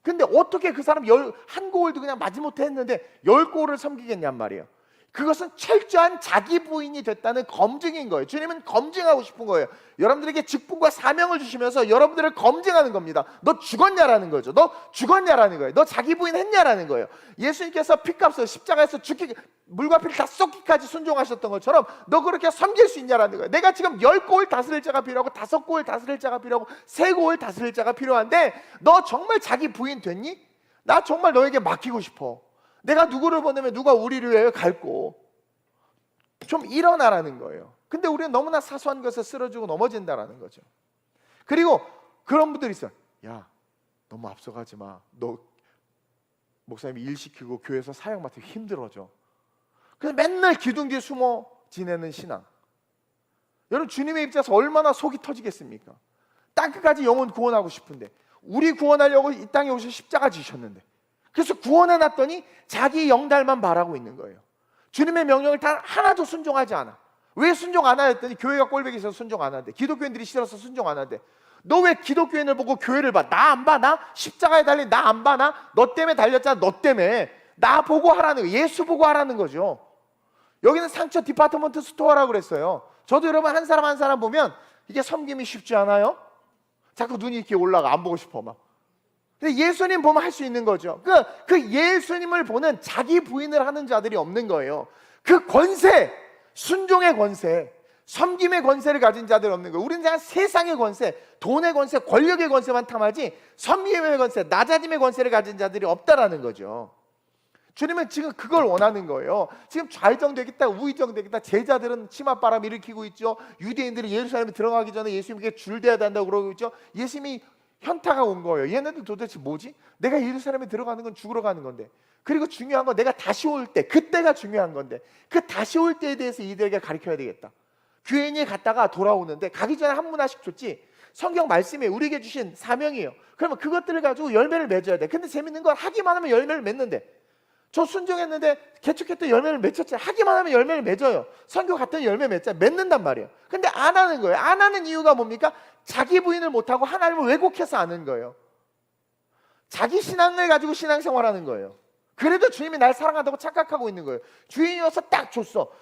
근데 어떻게 그 사람 한 골도 그냥 마지못해 했는데 10골을 섬기겠냔 말이에요. 그것은 철저한 자기 부인이 됐다는 검증인 거예요. 주님은 검증하고 싶은 거예요. 여러분들에게 직분과 사명을 주시면서 여러분들을 검증하는 겁니다. 너 죽었냐라는 거죠. 너 죽었냐라는 거예요. 너 자기 부인 했냐라는 거예요. 예수님께서 피값을 십자가에서 죽기, 물과 피를 다 쏟기까지 순종하셨던 것처럼 너 그렇게 섬길 수 있냐라는 거예요. 내가 지금 10골 다스릴 자가 필요하고 5골 다스릴 자가 필요하고 3골 다스릴 자가 필요한데 너 정말 자기 부인 됐니? 나 정말 너에게 맡기고 싶어. 내가 누구를 보내면 누가 우리를 위해 갈고, 좀 일어나라는 거예요. 근데 우리는 너무나 사소한 것에 쓰러지고 넘어진다라는 거죠. 그리고 그런 분들이 있어요. 야, 너무 앞서가지 마. 너 목사님이 일 시키고 교회에서 사역 맡으면 힘들어져. 그래서 맨날 기둥 뒤에 숨어 지내는 신앙. 여러분 주님의 입장에서 얼마나 속이 터지겠습니까? 땅끝까지 영혼 구원하고 싶은데, 우리 구원하려고 이 땅에 오셔서 십자가 지셨는데, 그래서 구원해놨더니 자기 영달만 바라고 있는 거예요. 주님의 명령을 단 하나도 순종하지 않아. 왜 순종 안 하였더니 교회가 꼴보기 있어서 순종 안 한대. 기독교인들이 싫어서 순종 안 한대. 너 왜 기독교인을 보고 교회를 봐? 나 안 봐? 나 십자가에 달린 나 안 봐? 너 때문에 달렸잖아. 너 때문에. 나 보고 하라는 거예요. 예수 보고 하라는 거죠. 여기는 상처 디파트먼트 스토어라고 그랬어요. 저도 여러분 한 사람 한 사람 보면 이게 섬김이 쉽지 않아요? 자꾸 눈이 이렇게 올라가. 안 보고 싶어 막. 근데 예수님 보면 할 수 있는 거죠. 그 예수님을 보는 자기 부인을 하는 자들이 없는 거예요. 그 권세, 순종의 권세, 섬김의 권세를 가진 자들이 없는 거예요. 우리는 그냥 세상의 권세, 돈의 권세, 권력의 권세만 탐하지 섬김의 권세, 낮아짐의 권세를 가진 자들이 없다라는 거죠. 주님은 지금 그걸 원하는 거예요. 지금 좌의정되겠다, 우의정되겠다. 제자들은 치맛바람 일으키고 있죠. 유대인들이 예루살렘에 들어가기 전에 예수님께 줄대야 된다고 그러고 있죠. 예수님이 현타가 온 거예요. 얘네들 도대체 뭐지? 내가 예루살렘에 들어가는 건 죽으러 가는 건데, 그리고 중요한 건 내가 다시 올 때, 그때가 중요한 건데, 그 다시 올 때에 대해서 이들에게 가르쳐야 되겠다. 교인이 갔다가 돌아오는데 가기 전에 한 문화씩 줬지. 성경 말씀이 우리에게 주신 사명이에요. 그러면 그것들을 가지고 열매를 맺어야 돼. 근데 재밌는 건 하기만 하면 열매를 맺는데, 저 순종했는데 개척했더니 열매를 맺혔지. 하기만 하면 열매를 맺어요. 선교 갔더니 열매 맺는단 말이에요. 근데 안 하는 거예요. 안 하는 이유가 뭡니까? 자기 부인을 못하고 하나님을 왜곡해서 아는 거예요. 자기 신앙을 가지고 신앙생활하는 거예요. 그래도 주님이 날 사랑한다고 착각하고 있는 거예요. 주인이 와서 딱 줬어.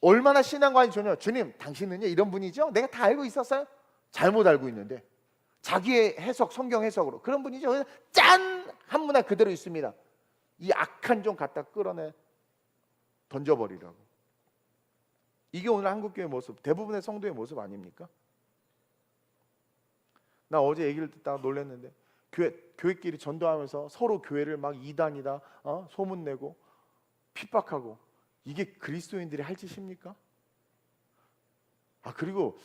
얼마나 신앙관이 좋냐. 주님 당신은요 이런 분이죠? 내가 다 알고 있었어요? 잘못 알고 있는데 자기의 해석, 성경 해석으로 그런 분이죠. 짠! 한 문화 그대로 있습니다. 이 악한 종 갖다 끌어내 던져버리라고. 이게 오늘 한국교회 모습, 대부분의 성도의 모습 아닙니까? 나 어제 얘기를 듣다가 놀랐는데 교회끼리 전도하면서 서로 교회를 막 이단이다 소문내고 핍박하고, 이게 그리스도인들이 할 짓입니까? 그리고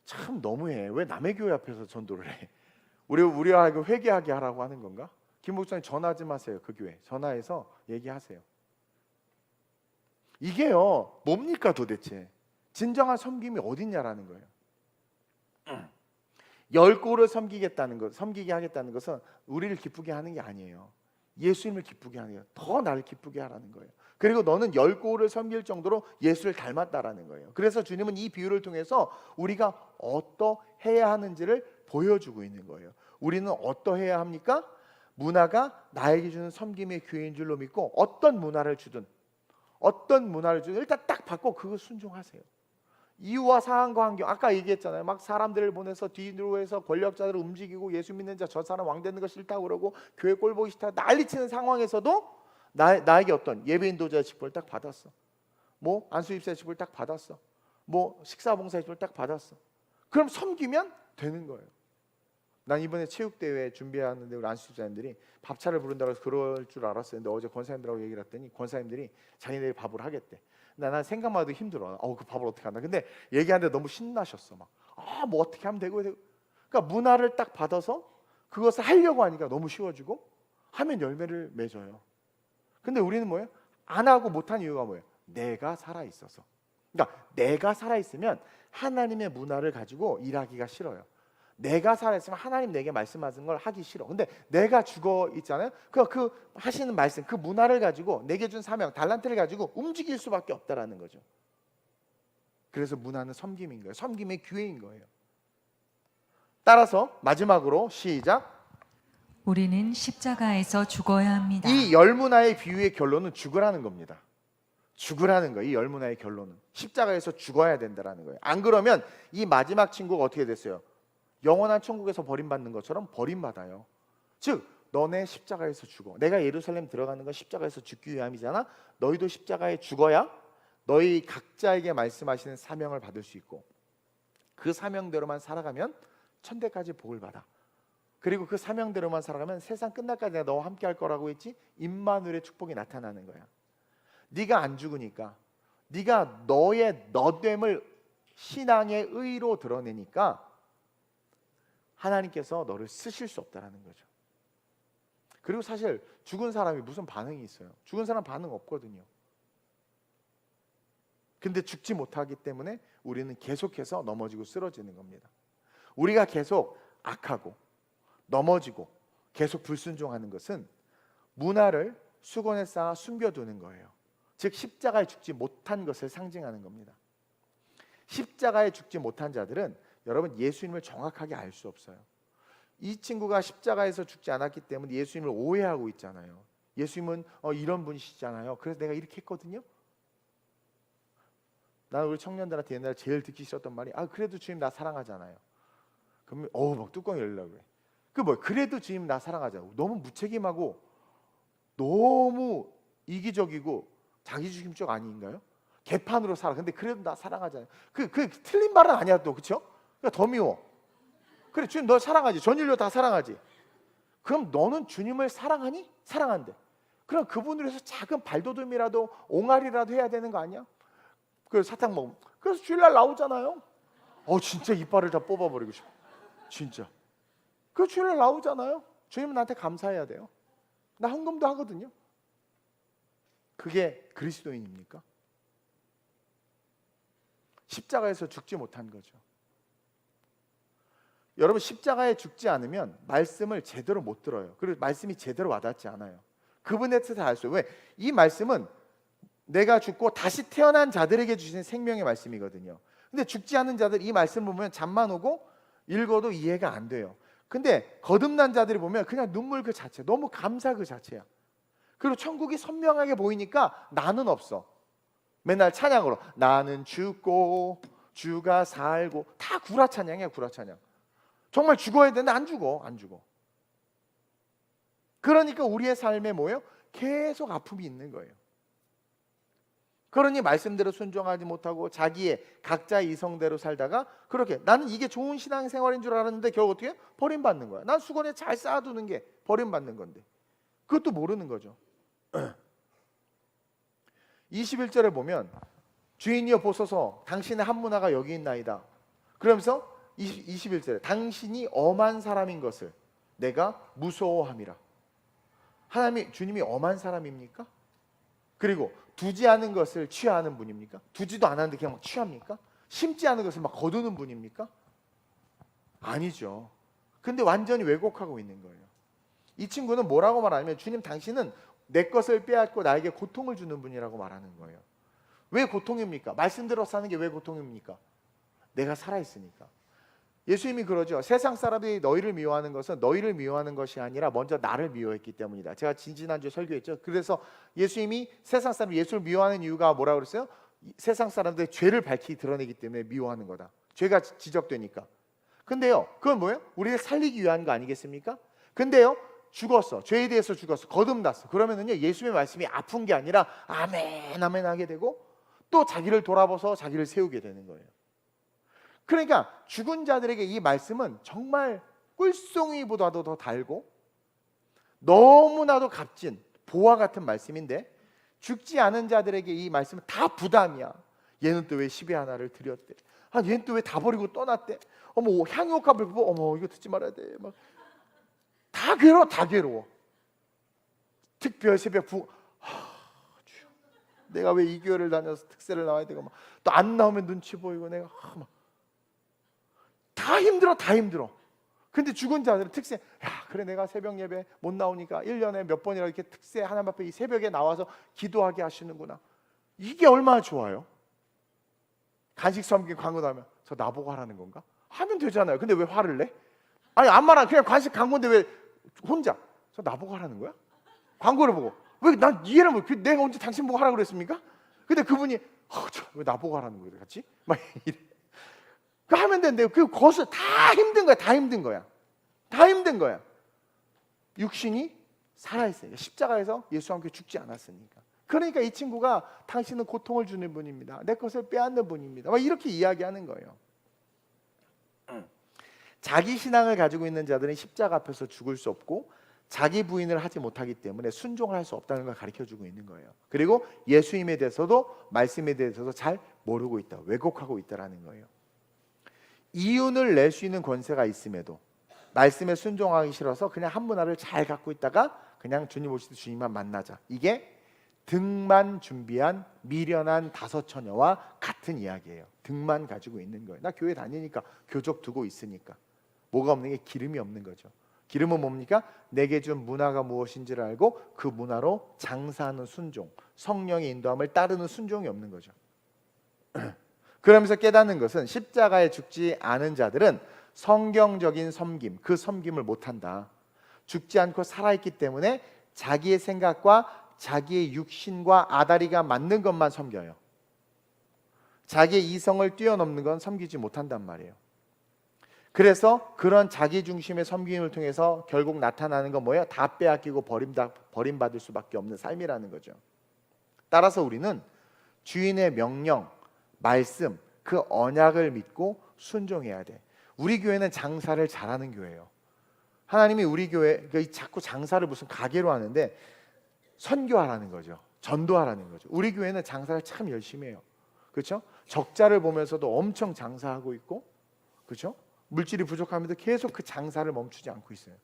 참 너무해. 왜 남의 교회 앞에서 전도를 해? 우리와 회개하게 하라고 하는 건가? 김 목사님 전화하지 마세요. 그 교회 전화해서 얘기하세요. 이게요 뭡니까 도대체? 진정한 섬김이 어딨냐라는 거예요. 10골을 섬기게 하겠다는 것은 우리를 기쁘게 하는 게 아니에요. 예수님을 기쁘게 하는 거예요. 더 나를 기쁘게 하라는 거예요. 그리고 너는 열 고울을 섬길 정도로 예수를 닮았다라는 거예요. 그래서 주님은 이 비유를 통해서 우리가 어떠해야 하는지를 보여주고 있는 거예요. 우리는 어떠해야 합니까? 문화가 나에게 주는 섬김의 기회인 줄로 믿고 어떤 문화를 주든 일단 딱 받고 그거 순종하세요. 이유와 상황과 환경, 아까 얘기했잖아요. 막 사람들을 보내서 뒤로 해서 권력자들을 움직이고 예수 믿는 자 저 사람 왕 되는 거 싫다고 그러고 교회 꼴 보기 싫다 난리치는 상황에서도 나에게 어떤 예배 인도자의 직분을 딱 받았어. 뭐 안수입사의 직분을 딱 받았어. 뭐 식사봉사의 직분을 딱 받았어. 그럼 섬기면 되는 거예요. 난 이번에 체육대회 준비하는데 우리 안수집사님들이 밥차를 부른다고 해서 그럴 줄 알았어요. 근데 어제 권사님들하고 얘기를 했더니 권사님들이 자기네들이 밥을 하겠대. 난 생각만 해도 힘들어. 그 밥을 어떻게 한다. 근데 얘기하는데 너무 신나셨어. 뭐 어떻게 하면 되고. 그러니까 문화를 딱 받아서 그것을 하려고 하니까 너무 쉬워지고 하면 열매를 맺어요. 근데 우리는 뭐예요? 안 하고 못한 이유가 뭐예요? 내가 살아있어서. 그러니까 내가 살아있으면 하나님의 문화를 가지고 일하기가 싫어요. 내가 살아있으면 하나님 내게 말씀하신 걸 하기 싫어. 근데 내가 죽어 있잖아요. 그 하시는 말씀, 그 문화를 가지고 내게 준 사명, 달란트를 가지고 움직일 수밖에 없다라는 거죠. 그래서 문화는 섬김인 거예요. 섬김의 기회인 거예요. 따라서 마지막으로 시작. 우리는 십자가에서 죽어야 합니다. 이 열문화의 비유의 결론은 죽으라는 겁니다. 죽으라는 거예요. 이 열문화의 결론은 십자가에서 죽어야 된다라는 거예요. 안 그러면 이 마지막 친구가 어떻게 됐어요? 영원한 천국에서 버림받는 것처럼 버림받아요. 즉 너네 십자가에서 죽어. 내가 예루살렘 들어가는 건 십자가에서 죽기 위함이잖아. 너희도 십자가에 죽어야 너희 각자에게 말씀하시는 사명을 받을 수 있고 그 사명대로만 살아가면 천대까지 복을 받아. 그리고 그 사명대로만 살아가면 세상 끝날까지 내가 너와 함께 할 거라고 했지. 임마누엘의 축복이 나타나는 거야. 네가 안 죽으니까, 네가 너의 너됨을 신앙의 의로 드러내니까 하나님께서 너를 쓰실 수 없다라는 거죠. 그리고 사실 죽은 사람이 무슨 반응이 있어요? 죽은 사람 반응 없거든요. 근데 죽지 못하기 때문에 우리는 계속해서 넘어지고 쓰러지는 겁니다. 우리가 계속 악하고 넘어지고 계속 불순종하는 것은 문화를 수건에 쌓아 숨겨두는 거예요. 즉 십자가에 죽지 못한 것을 상징하는 겁니다. 십자가에 죽지 못한 자들은 여러분 예수님을 정확하게 알 수 없어요. 이 친구가 십자가에서 죽지 않았기 때문에 예수님을 오해하고 있잖아요. 예수님은 이런 분이시잖아요. 그래서 내가 이렇게 했거든요. 나는 우리 청년들한테 옛날에 제일 듣기 싫었던 말이 그래도 주님 나 사랑하잖아요. 그러면 막 뚜껑 열려고 그래. 그래도 주님 나 사랑하잖아요. 너무 무책임하고 너무 이기적이고 자기중심적 아닌가요? 개판으로 살아. 근데 그래도 나 사랑하잖아요. 그 틀린 말은 아니야 또. 그렇죠? 그러니까 더 미워. 그래 주님 너 사랑하지. 전 인류 다 사랑하지. 그럼 너는 주님을 사랑하니? 사랑한대. 그럼 그분을 위해서 작은 발돋움이라도 옹알이라도 해야 되는 거 아니야? 그 사탕 먹으면 그래서 주일날 나오잖아요. 진짜 이빨을 다 뽑아버리고 싶어. 진짜. 그 주일날 나오잖아요. 주님은 나한테 감사해야 돼요. 나 헌금도 하거든요. 그게 그리스도인입니까? 십자가에서 죽지 못한 거죠. 여러분 십자가에 죽지 않으면 말씀을 제대로 못 들어요. 그리고 말씀이 제대로 와닿지 않아요. 그분의 뜻을 알 수 없어요. 왜? 이 말씀은 내가 죽고 다시 태어난 자들에게 주신 생명의 말씀이거든요. 근데 죽지 않은 자들 이 말씀 보면 잠만 오고 읽어도 이해가 안 돼요. 근데 거듭난 자들이 보면 그냥 눈물 그 자체, 너무 감사 그 자체야. 그리고 천국이 선명하게 보이니까 나는 없어. 맨날 찬양으로 나는 죽고 주가 살고 다 구라 찬양이야. 구라 찬양. 정말 죽어야 되는데 안 죽어. 그러니까 우리의 삶에 뭐예요? 계속 아픔이 있는 거예요. 그러니 말씀대로 순종하지 못하고 자기의 각자의 이성대로 살다가 그렇게 나는 이게 좋은 신앙생활인 줄 알았는데 결국 어떻게 해요? 버림받는 거야. 난 수건에 잘 쌓아두는 게 버림받는 건데 그것도 모르는 거죠. 21절에 보면 주인이여 보소서 당신의 한 문화가 여기 있나이다. 그러면서 21절에 당신이 엄한 사람인 것을 내가 무서워함이라. 하나님이 주님이 엄한 사람입니까? 그리고 두지 않은 것을 취하는 분입니까? 두지도 않았는데 그냥 막 취합니까? 심지 않은 것을 막 거두는 분입니까? 아니죠. 근데 완전히 왜곡하고 있는 거예요. 이 친구는 뭐라고 말하냐면 주님 당신은 내 것을 빼앗고 나에게 고통을 주는 분이라고 말하는 거예요. 왜 고통입니까? 말씀대로 사는 게 왜 고통입니까? 내가 살아있으니까. 예수님이 그러죠. 세상 사람들이 너희를 미워하는 것은 너희를 미워하는 것이 아니라 먼저 나를 미워했기 때문이다. 제가 지난주에 설교했죠. 그래서 예수님이 세상 사람이 예수를 미워하는 이유가 뭐라고 그랬어요? 세상 사람들의 죄를 밝히 드러내기 때문에 미워하는 거다. 죄가 지적되니까. 근데요, 그건 뭐예요? 우리를 살리기 위한 거 아니겠습니까? 근데요, 죽었어. 죄에 대해서 죽었어. 거듭났어. 그러면은요, 예수님의 말씀이 아픈 게 아니라 아멘 아멘 하게 되고 또 자기를 돌아보서 자기를 세우게 되는 거예요. 그러니까 죽은 자들에게 이 말씀은 정말 꿀송이보다도 더 달고 너무나도 값진 보화 같은 말씀인데, 죽지 않은 자들에게 이 말씀은 다 부담이야. 얘는 또 왜 10의 하나를 드렸대? 아, 얘는 또 왜 다 버리고 떠났대? 어머, 향유옥합을 보고 어머, 이거 듣지 말아야 돼. 막 다 괴로워, 다 괴로워. 특별 새벽 주여, 내가 왜 이 교회를 다녀서 특세를 나와야 되고, 또 안 나오면 눈치 보이고, 내가 다 힘들어, 다 힘들어. 근데 죽은 자들은 특세, 야, 그래 내가 새벽 예배 못 나오니까 1년에 몇 번이라 이렇게 특세 하나님 앞에 이 새벽에 나와서 기도하게 하시는구나. 이게 얼마나 좋아요. 간식 섬긴 광고 나오면 저 나보고 하라는 건가? 하면 되잖아요. 근데 왜 화를 내? 아니, 안 말아. 그냥 간식 광고인데 왜 혼자 저 나보고 하라는 거야? 광고를 보고 왜 난 이해를 못. 내가 언제 당신 보고 하라고 그랬습니까? 근데 그분이 왜 나보고 하라는 거야 같이? 막 이래. 그 하면 되는데 그 것을 다 힘든 거야. 다 힘든 거야. 다 힘든 거야. 육신이 살아있으니까, 십자가에서 예수와 함께 죽지 않았으니까. 그러니까 이 친구가 당신은 고통을 주는 분입니다. 내 것을 빼앗는 분입니다. 막 이렇게 이야기하는 거예요. 자기 신앙을 가지고 있는 자들은 십자가 앞에서 죽을 수 없고 자기 부인을 하지 못하기 때문에 순종을 할 수 없다는 걸 가르쳐주고 있는 거예요. 그리고 예수님에 대해서도 말씀에 대해서도 잘 모르고 있다, 왜곡하고 있다라는 거예요. 이윤을 낼 수 있는 권세가 있음에도 말씀에 순종하기 싫어서 그냥 한 문화를 잘 갖고 있다가 그냥 주님 오실 때 주님만 만나자, 이게 등만 준비한 미련한 다섯 처녀와 같은 이야기예요. 등만 가지고 있는 거예요. 나 교회 다니니까, 교적 두고 있으니까. 뭐가 없는 게 기름이 없는 거죠. 기름은 뭡니까? 내게 준 문화가 무엇인지를 알고 그 문화로 장사하는 순종, 성령의 인도함을 따르는 순종이 없는 거죠. 그러면서 깨닫는 것은 십자가에 죽지 않은 자들은 성경적인 섬김, 그 섬김을 못한다. 죽지 않고 살아있기 때문에 자기의 생각과 자기의 육신과 아다리가 맞는 것만 섬겨요. 자기의 이성을 뛰어넘는 건 섬기지 못한단 말이에요. 그래서 그런 자기 중심의 섬김을 통해서 결국 나타나는 건 뭐예요? 다 빼앗기고 버림받을 수밖에 없는 삶이라는 거죠. 따라서 우리는 주인의 명령, 말씀, 그 언약을 믿고 순종해야 돼. 우리 교회는 장사를 잘하는 교회예요. 하나님이 우리 교회 자꾸 장사를 무슨 가게로 하는데 선교하라는 거죠. 전도하라는 거죠. 우리 교회는 장사를 참 열심히 해요. 그렇죠? 적자를 보면서도 엄청 장사하고 있고, 그렇죠? 물질이 부족함에도 계속 그 장사를 멈추지 않고 있어요.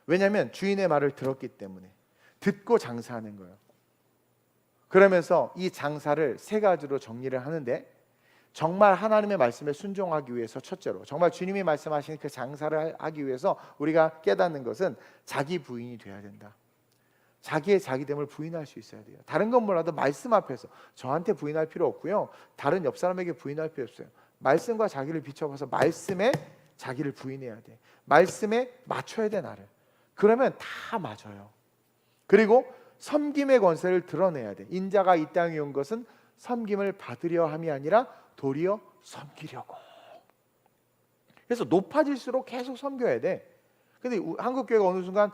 왜냐하면 주인의 말을 들었기 때문에. 듣고 장사하는 거예요. 그러면서 이 장사를 세 가지로 정리를 하는데, 정말 하나님의 말씀에 순종하기 위해서 첫째로, 정말 주님이 말씀하신 그 장사를 하기 위해서 우리가 깨닫는 것은 자기 부인이 돼야 된다. 자기의 자기됨을 부인할 수 있어야 돼요. 다른 건 몰라도 말씀 앞에서 저한테 부인할 필요 없고요, 다른 옆 사람에게 부인할 필요 없어요. 말씀과 자기를 비춰봐서 말씀에 자기를 부인해야 돼. 말씀에 맞춰야 돼, 나를. 그러면 다 맞아요. 그리고 섬김의 권세를 드러내야 돼. 인자가 이 땅에 온 것은 섬김을 받으려 함이 아니라 도리어 섬기려고. 그래서 높아질수록 계속 섬겨야 돼. 근데 한국 교회가 어느 순간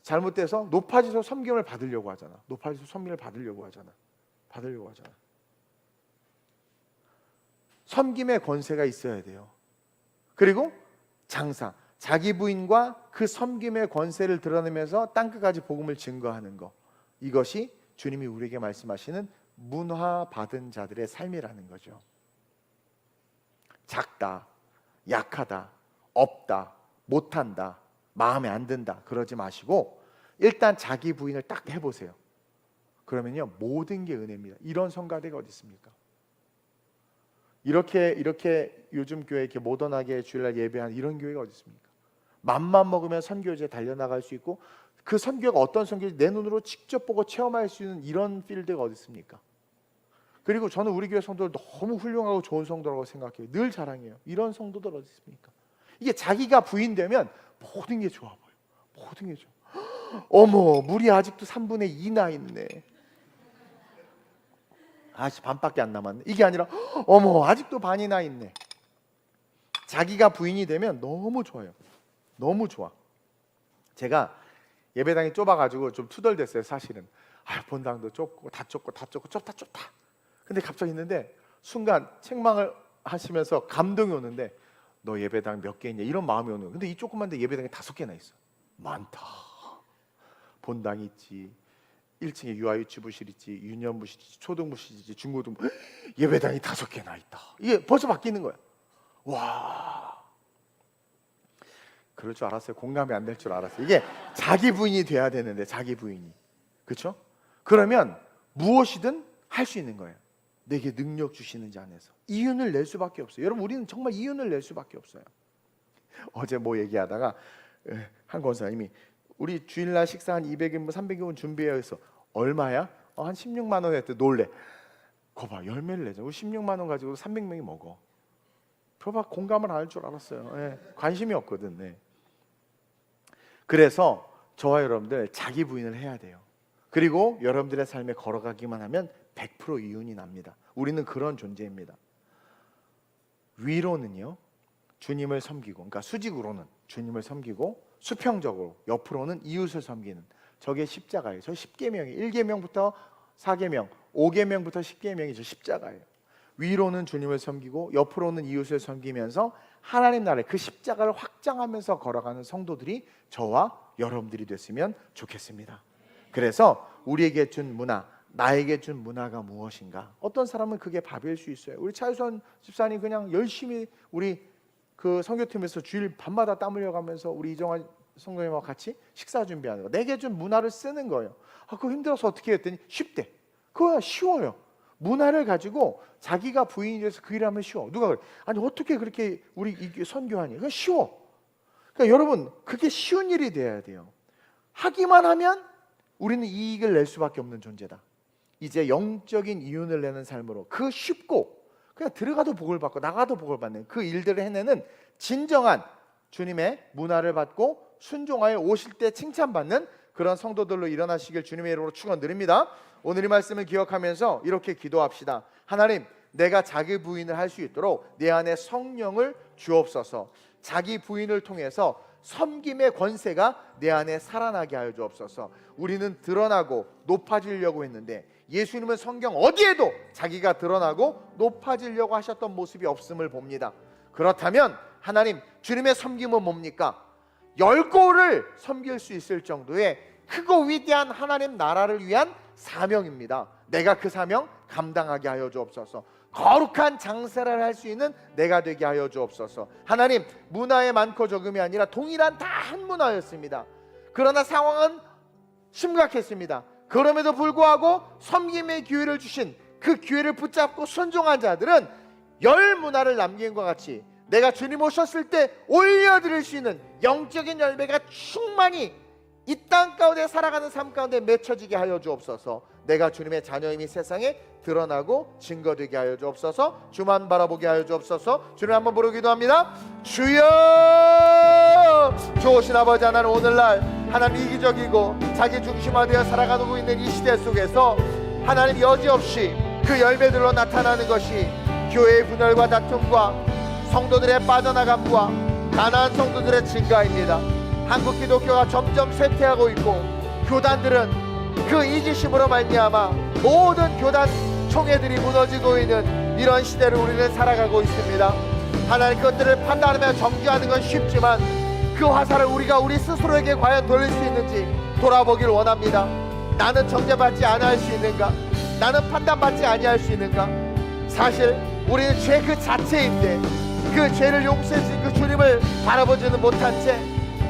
잘못돼서 높아질수록 섬김을 받으려고 하잖아. 높아질수록 섬김을 받으려고 하잖아. 섬김의 권세가 있어야 돼요. 그리고 장사, 자기 부인과 그 섬김의 권세를 드러내면서 땅끝까지 복음을 증거하는 것, 이것이 주님이 우리에게 말씀하시는 문화받은 자들의 삶이라는 거죠. 작다, 약하다, 없다, 못한다, 마음에 안 든다, 그러지 마시고 일단 자기 부인을 딱 해보세요. 그러면요, 모든 게 은혜입니다. 이런 성가대가 어디 있습니까? 이렇게 요즘 교회 이렇게 모던하게 주일날 예배하는 이런 교회가 어디 있습니까? 맘만 먹으면 선교지에 달려나갈 수 있고 그 선교가 어떤 선교인지 내 눈으로 직접 보고 체험할 수 있는 이런 필드가 어디 있습니까? 그리고 저는 우리 교회 성도들 너무 훌륭하고 좋은 성도라고 생각해요. 늘 자랑해요. 이런 성도들 어디 있습니까? 이게 자기가 부인되면 모든 게 좋아 보여. 모든 게 좋아. 어머, 물이 아직도 3분의 2나 있네. 아씨, 반밖에 안 남았네. 이게 아니라 어머, 아직도 반이나 있네. 자기가 부인이 되면 너무 좋아요. 너무 좋아. 제가 예배당이 좁아가지고 좀 투덜댔어요. 사실은 본당도 좁고 다 좁고 다 좁고 좁다. 근데 갑자기 있는데 순간 책망을 하시면서 감동이 오는데 너 예배당 몇 개 있냐 이런 마음이 오는 거예요. 근데 이 조그만 데 예배당이 5개나 있어. 많다. 본당이 있지, 1층에 유아유치부실 있지, 유년부실 있지, 초등부실 있지, 중고등부, 예배당이 5개나 있다. 이게 벌써 바뀌는 거야. 와, 그럴 줄 알았어요. 공감이 안 될 줄 알았어요. 이게 자기 부인이 돼야 되는데, 자기 부인이, 그렇죠? 그러면 무엇이든 할 수 있는 거예요. 내게 능력 주시는 자 안에서 이윤을 낼 수밖에 없어요. 여러분, 우리는 정말 이윤을 낼 수밖에 없어요. 어제 뭐 얘기하다가 한 권사님이 우리 주일날 식사 한 200인분 300인분 준비해야 해서 얼마야? 한 16만 원 했대. 놀래. 거봐, 열매를 내자. 우리 16만 원 가지고 300명이 먹어. 저봐, 공감을 안 할 줄 알았어요. 관심이 없거든. 그래서 저와 여러분들 자기 부인을 해야 돼요. 그리고 여러분들의 삶에 걸어가기만 하면 100% 이윤이 납니다. 우리는 그런 존재입니다. 위로는요, 주님을 섬기고, 그러니까 수직으로는 주님을 섬기고, 수평적으로 옆으로는 이웃을 섬기는, 저게 십자가예요. 저 10계명이 1계명부터 4계명, 5계명부터 10계명이 저 십자가예요. 위로는 주님을 섬기고 옆으로는 이웃을 섬기면서 하나님 나라의 그 십자가를 확장하면서 걸어가는 성도들이 저와 여러분들이 됐으면 좋겠습니다. 그래서 우리에게 준 문화, 나에게 준 문화가 무엇인가? 어떤 사람은 그게 밥일 수 있어요. 우리 차유선 집사님 그냥 열심히 우리 그 선교팀에서 주일 밤마다 땀 흘려가면서 우리 이정환 성도님과 같이 식사 준비하는 거, 내게 준 문화를 쓰는 거예요. 그거 힘들어서 어떻게 했더니 쉽대. 그거 쉬워요. 문화를 가지고 자기가 부인이 돼서 그 일을 하면 쉬워. 누가 그래? 아니 어떻게 그렇게 우리 이게 선교하니? 그건 쉬워. 그러니까 여러분, 그게 쉬운 일이 돼야 돼요. 하기만 하면 우리는 이익을 낼 수밖에 없는 존재다. 이제 영적인 이윤을 내는 삶으로 그 쉽고 그냥 들어가도 복을 받고 나가도 복을 받는 그 일들을 해내는 진정한 주님의 문화를 받고 순종하여 오실 때 칭찬받는 그런 성도들로 일어나시길 주님의 이름으로 축원드립니다. 오늘 이 말씀을 기억하면서 이렇게 기도합시다. 하나님, 내가 자기 부인을 할 수 있도록 내 안에 성령을 주옵소서. 자기 부인을 통해서 섬김의 권세가 내 안에 살아나게 하여 주옵소서. 우리는 드러나고 높아지려고 했는데 예수님은 성경 어디에도 자기가 드러나고 높아지려고 하셨던 모습이 없음을 봅니다. 그렇다면 하나님, 주님의 섬김은 뭡니까? 10고를 섬길 수 있을 정도의 크고 위대한 하나님 나라를 위한 사명입니다. 내가 그 사명 감당하게 하여 주옵소서. 거룩한 장사를 할 수 있는 내가 되게 하여 주옵소서. 하나님, 문화의 많고 적음이 아니라 동일한 다 한 문화였습니다. 그러나 상황은 심각했습니다. 그럼에도 불구하고 섬김의 기회를 주신 그 기회를 붙잡고 순종한 자들은 열 문화를 남긴 것 같이 내가 주님 오셨을 때 올려드릴 수 있는 영적인 열매가 충만히 이 땅 가운데 살아가는 삶 가운데 맺혀지게 하여 주옵소서. 내가 주님의 자녀임이 세상에 드러나고 증거되게 하여 주옵소서. 주만 바라보게 하여 주옵소서. 주님 한번 부르기도 합니다. 주여! 좋으신 아버지, 하나님, 오늘날 하나님 이기적이고 자기 중심화되어 살아가고 있는 이 시대 속에서 하나님 여지없이 그 열매들로 나타나는 것이 교회의 분열과 다툼과 성도들의 빠져나감과 가난한 성도들의 증가입니다. 한국 기독교가 점점 쇠퇴하고 있고 교단들은 그 이기심으로 말미암아 모든 교단 총회들이 무너지고 있는 이런 시대를 우리는 살아가고 있습니다. 하나님, 그것들을 판단하며 정죄하는 건 쉽지만 그 화살을 우리가 우리 스스로에게 과연 돌릴 수 있는지 돌아보길 원합니다. 나는 정죄받지 아니할 수 있는가? 나는 판단받지 아니할 수 있는가? 사실 우리는 죄 그 자체인데 그 죄를 용서해 주신 그 주님을 바라보지는 못한 채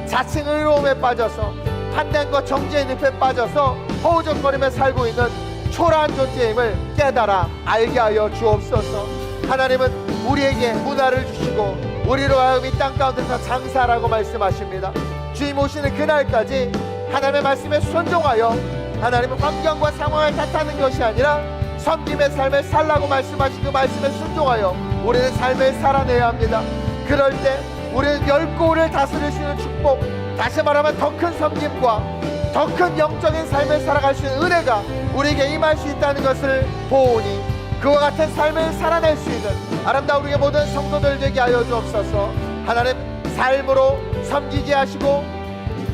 자칭 의로움에 빠져서 판단과 정죄의 늪에 빠져서 허우적거리며 살고 있는 초라한 존재임을 깨달아 알게 하여 주옵소서. 하나님은 우리에게 문화를 주시고 우리로 하여금 이 땅 가운데서 장사라고 말씀하십니다. 주님 오시는 그날까지 하나님의 말씀에 순종하여 하나님의 환경과 상황을 탓하는 것이 아니라 섬김의 삶을 살라고 말씀하신 그 말씀에 순종하여 우리는 삶을 살아내야 합니다. 그럴 때 우리는 열고를 다스리시는 축복, 다시 말하면 더 큰 섬김과 더 큰 영적인 삶을 살아갈 수 있는 은혜가 우리에게 임할 수 있다는 것을 보오니 그와 같은 삶을 살아낼 수 있는 아름다운 우리의 모든 성도들 되게 하여 주옵소서. 하나님, 삶으로 섬기게 하시고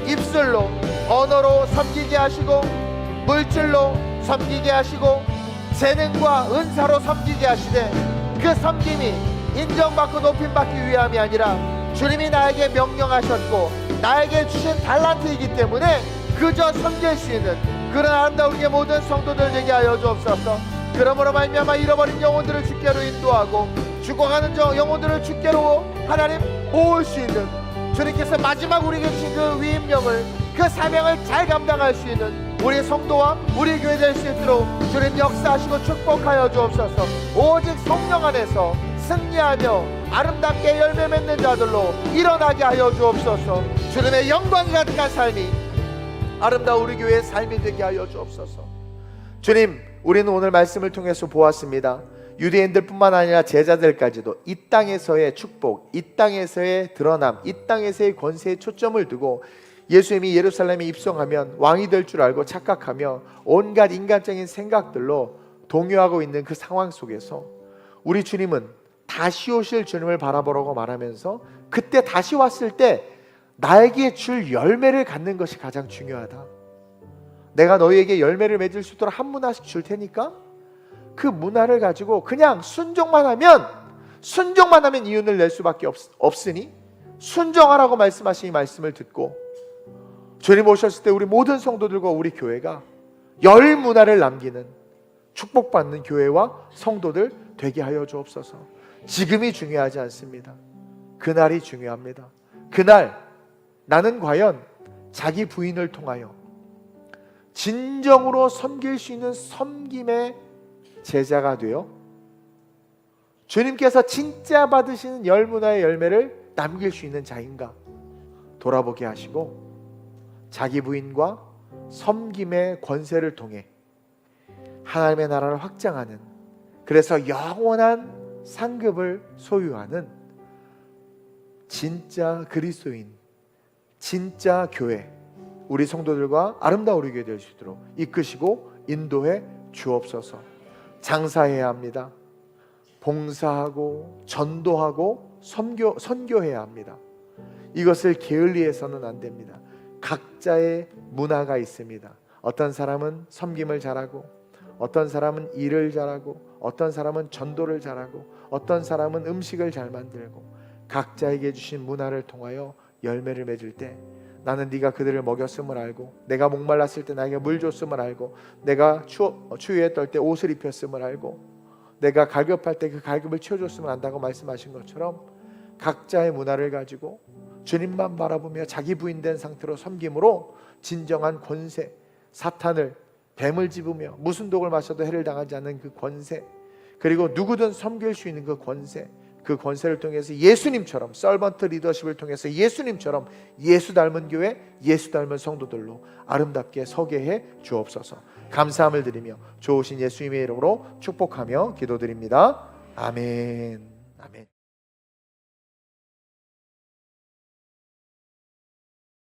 입술로 언어로 섬기게 하시고 물질로 섬기게 하시고 재능과 은사로 섬기게 하시되 그 섬김이 인정받고 높임받기 위함이 아니라 주님이 나에게 명령하셨고 나에게 주신 달란트이기 때문에 그저 섬길 수 있는 그런 아름다운 우리의 모든 성도들 되게 하여 주옵소서. 그러므로 말미암아 잃어버린 영혼들을 주께로 인도하고 죽어가는 영혼들을 주께로 하나님 모을 수 있는 주님께서 마지막 우리에게 주신 그 위임령을 그 사명을 잘 감당할 수 있는 우리의 성도와 우리 교회 될 수 있도록 주님 역사하시고 축복하여 주옵소서. 오직 성령 안에서 승리하며 아름답게 열매 맺는 자들로 일어나게 하여 주옵소서. 주님의 영광이 가득한 삶이 아름다운 우리 교회의 삶이 되게 하여 주옵소서. 주님, 우리는 오늘 말씀을 통해서 보았습니다. 유대인들 뿐만 아니라 제자들까지도 이 땅에서의 축복, 이 땅에서의 드러남, 이 땅에서의 권세에 초점을 두고 예수님이 예루살렘에 입성하면 왕이 될 줄 알고 착각하며 온갖 인간적인 생각들로 동요하고 있는 그 상황 속에서 우리 주님은 다시 오실 주님을 바라보라고 말하면서 그때 다시 왔을 때 나에게 줄 열매를 갖는 것이 가장 중요하다. 내가 너희에게 열매를 맺을 수 있도록 한 문화씩 줄 테니까 그 문화를 가지고 그냥 순종만 하면 이윤을 낼 수밖에 없으니 순종하라고 말씀하신 이 말씀을 듣고 주님 오셨을 때 우리 모든 성도들과 우리 교회가 열 문화를 남기는 축복받는 교회와 성도들 되게 하여 주옵소서. 지금이 중요하지 않습니다. 그날이 중요합니다. 그날 나는 과연 자기 부인을 통하여 진정으로 섬길 수 있는 섬김의 제자가 되어 주님께서 진짜 받으시는 열 문화의 열매를 남길 수 있는 자인가 돌아보게 하시고 자기 부인과 섬김의 권세를 통해 하나님의 나라를 확장하는, 그래서 영원한 상급을 소유하는 진짜 그리스도인, 진짜 교회, 우리 성도들과 아름다운 우리 교회 될 수 있도록 이끄시고 인도해 주옵소서. 장사해야 합니다. 봉사하고 전도하고 선교해야 합니다. 이것을 게을리해서는 안 됩니다. 각자의 문화가 있습니다. 어떤 사람은 섬김을 잘하고, 어떤 사람은 일을 잘하고, 어떤 사람은 전도를 잘하고, 어떤 사람은 음식을 잘 만들고, 각자에게 주신 문화를 통하여 열매를 맺을 때 나는 네가 그들을 먹였음을 알고, 내가 목말랐을 때 나에게 물 줬음을 알고, 내가 추위에 떨 때 옷을 입혔음을 알고, 내가 갈급할 때 그 갈급을 채워줬음을 안다고 말씀하신 것처럼 각자의 문화를 가지고 주님만 바라보며 자기 부인된 상태로 섬김으로 진정한 권세, 사탄을 뱀을 집으며 무슨 독을 마셔도 해를 당하지 않는 그 권세, 그리고 누구든 섬길 수 있는 그 권세, 그 권세를 통해서 예수님처럼 서번트 리더십을 통해서 예수님처럼 예수 닮은 교회, 예수 닮은 성도들로 아름답게 서게 해 주옵소서. 감사함을 드리며 좋으신 예수님의 이름으로 축복하며 기도드립니다. 아멘. 아멘.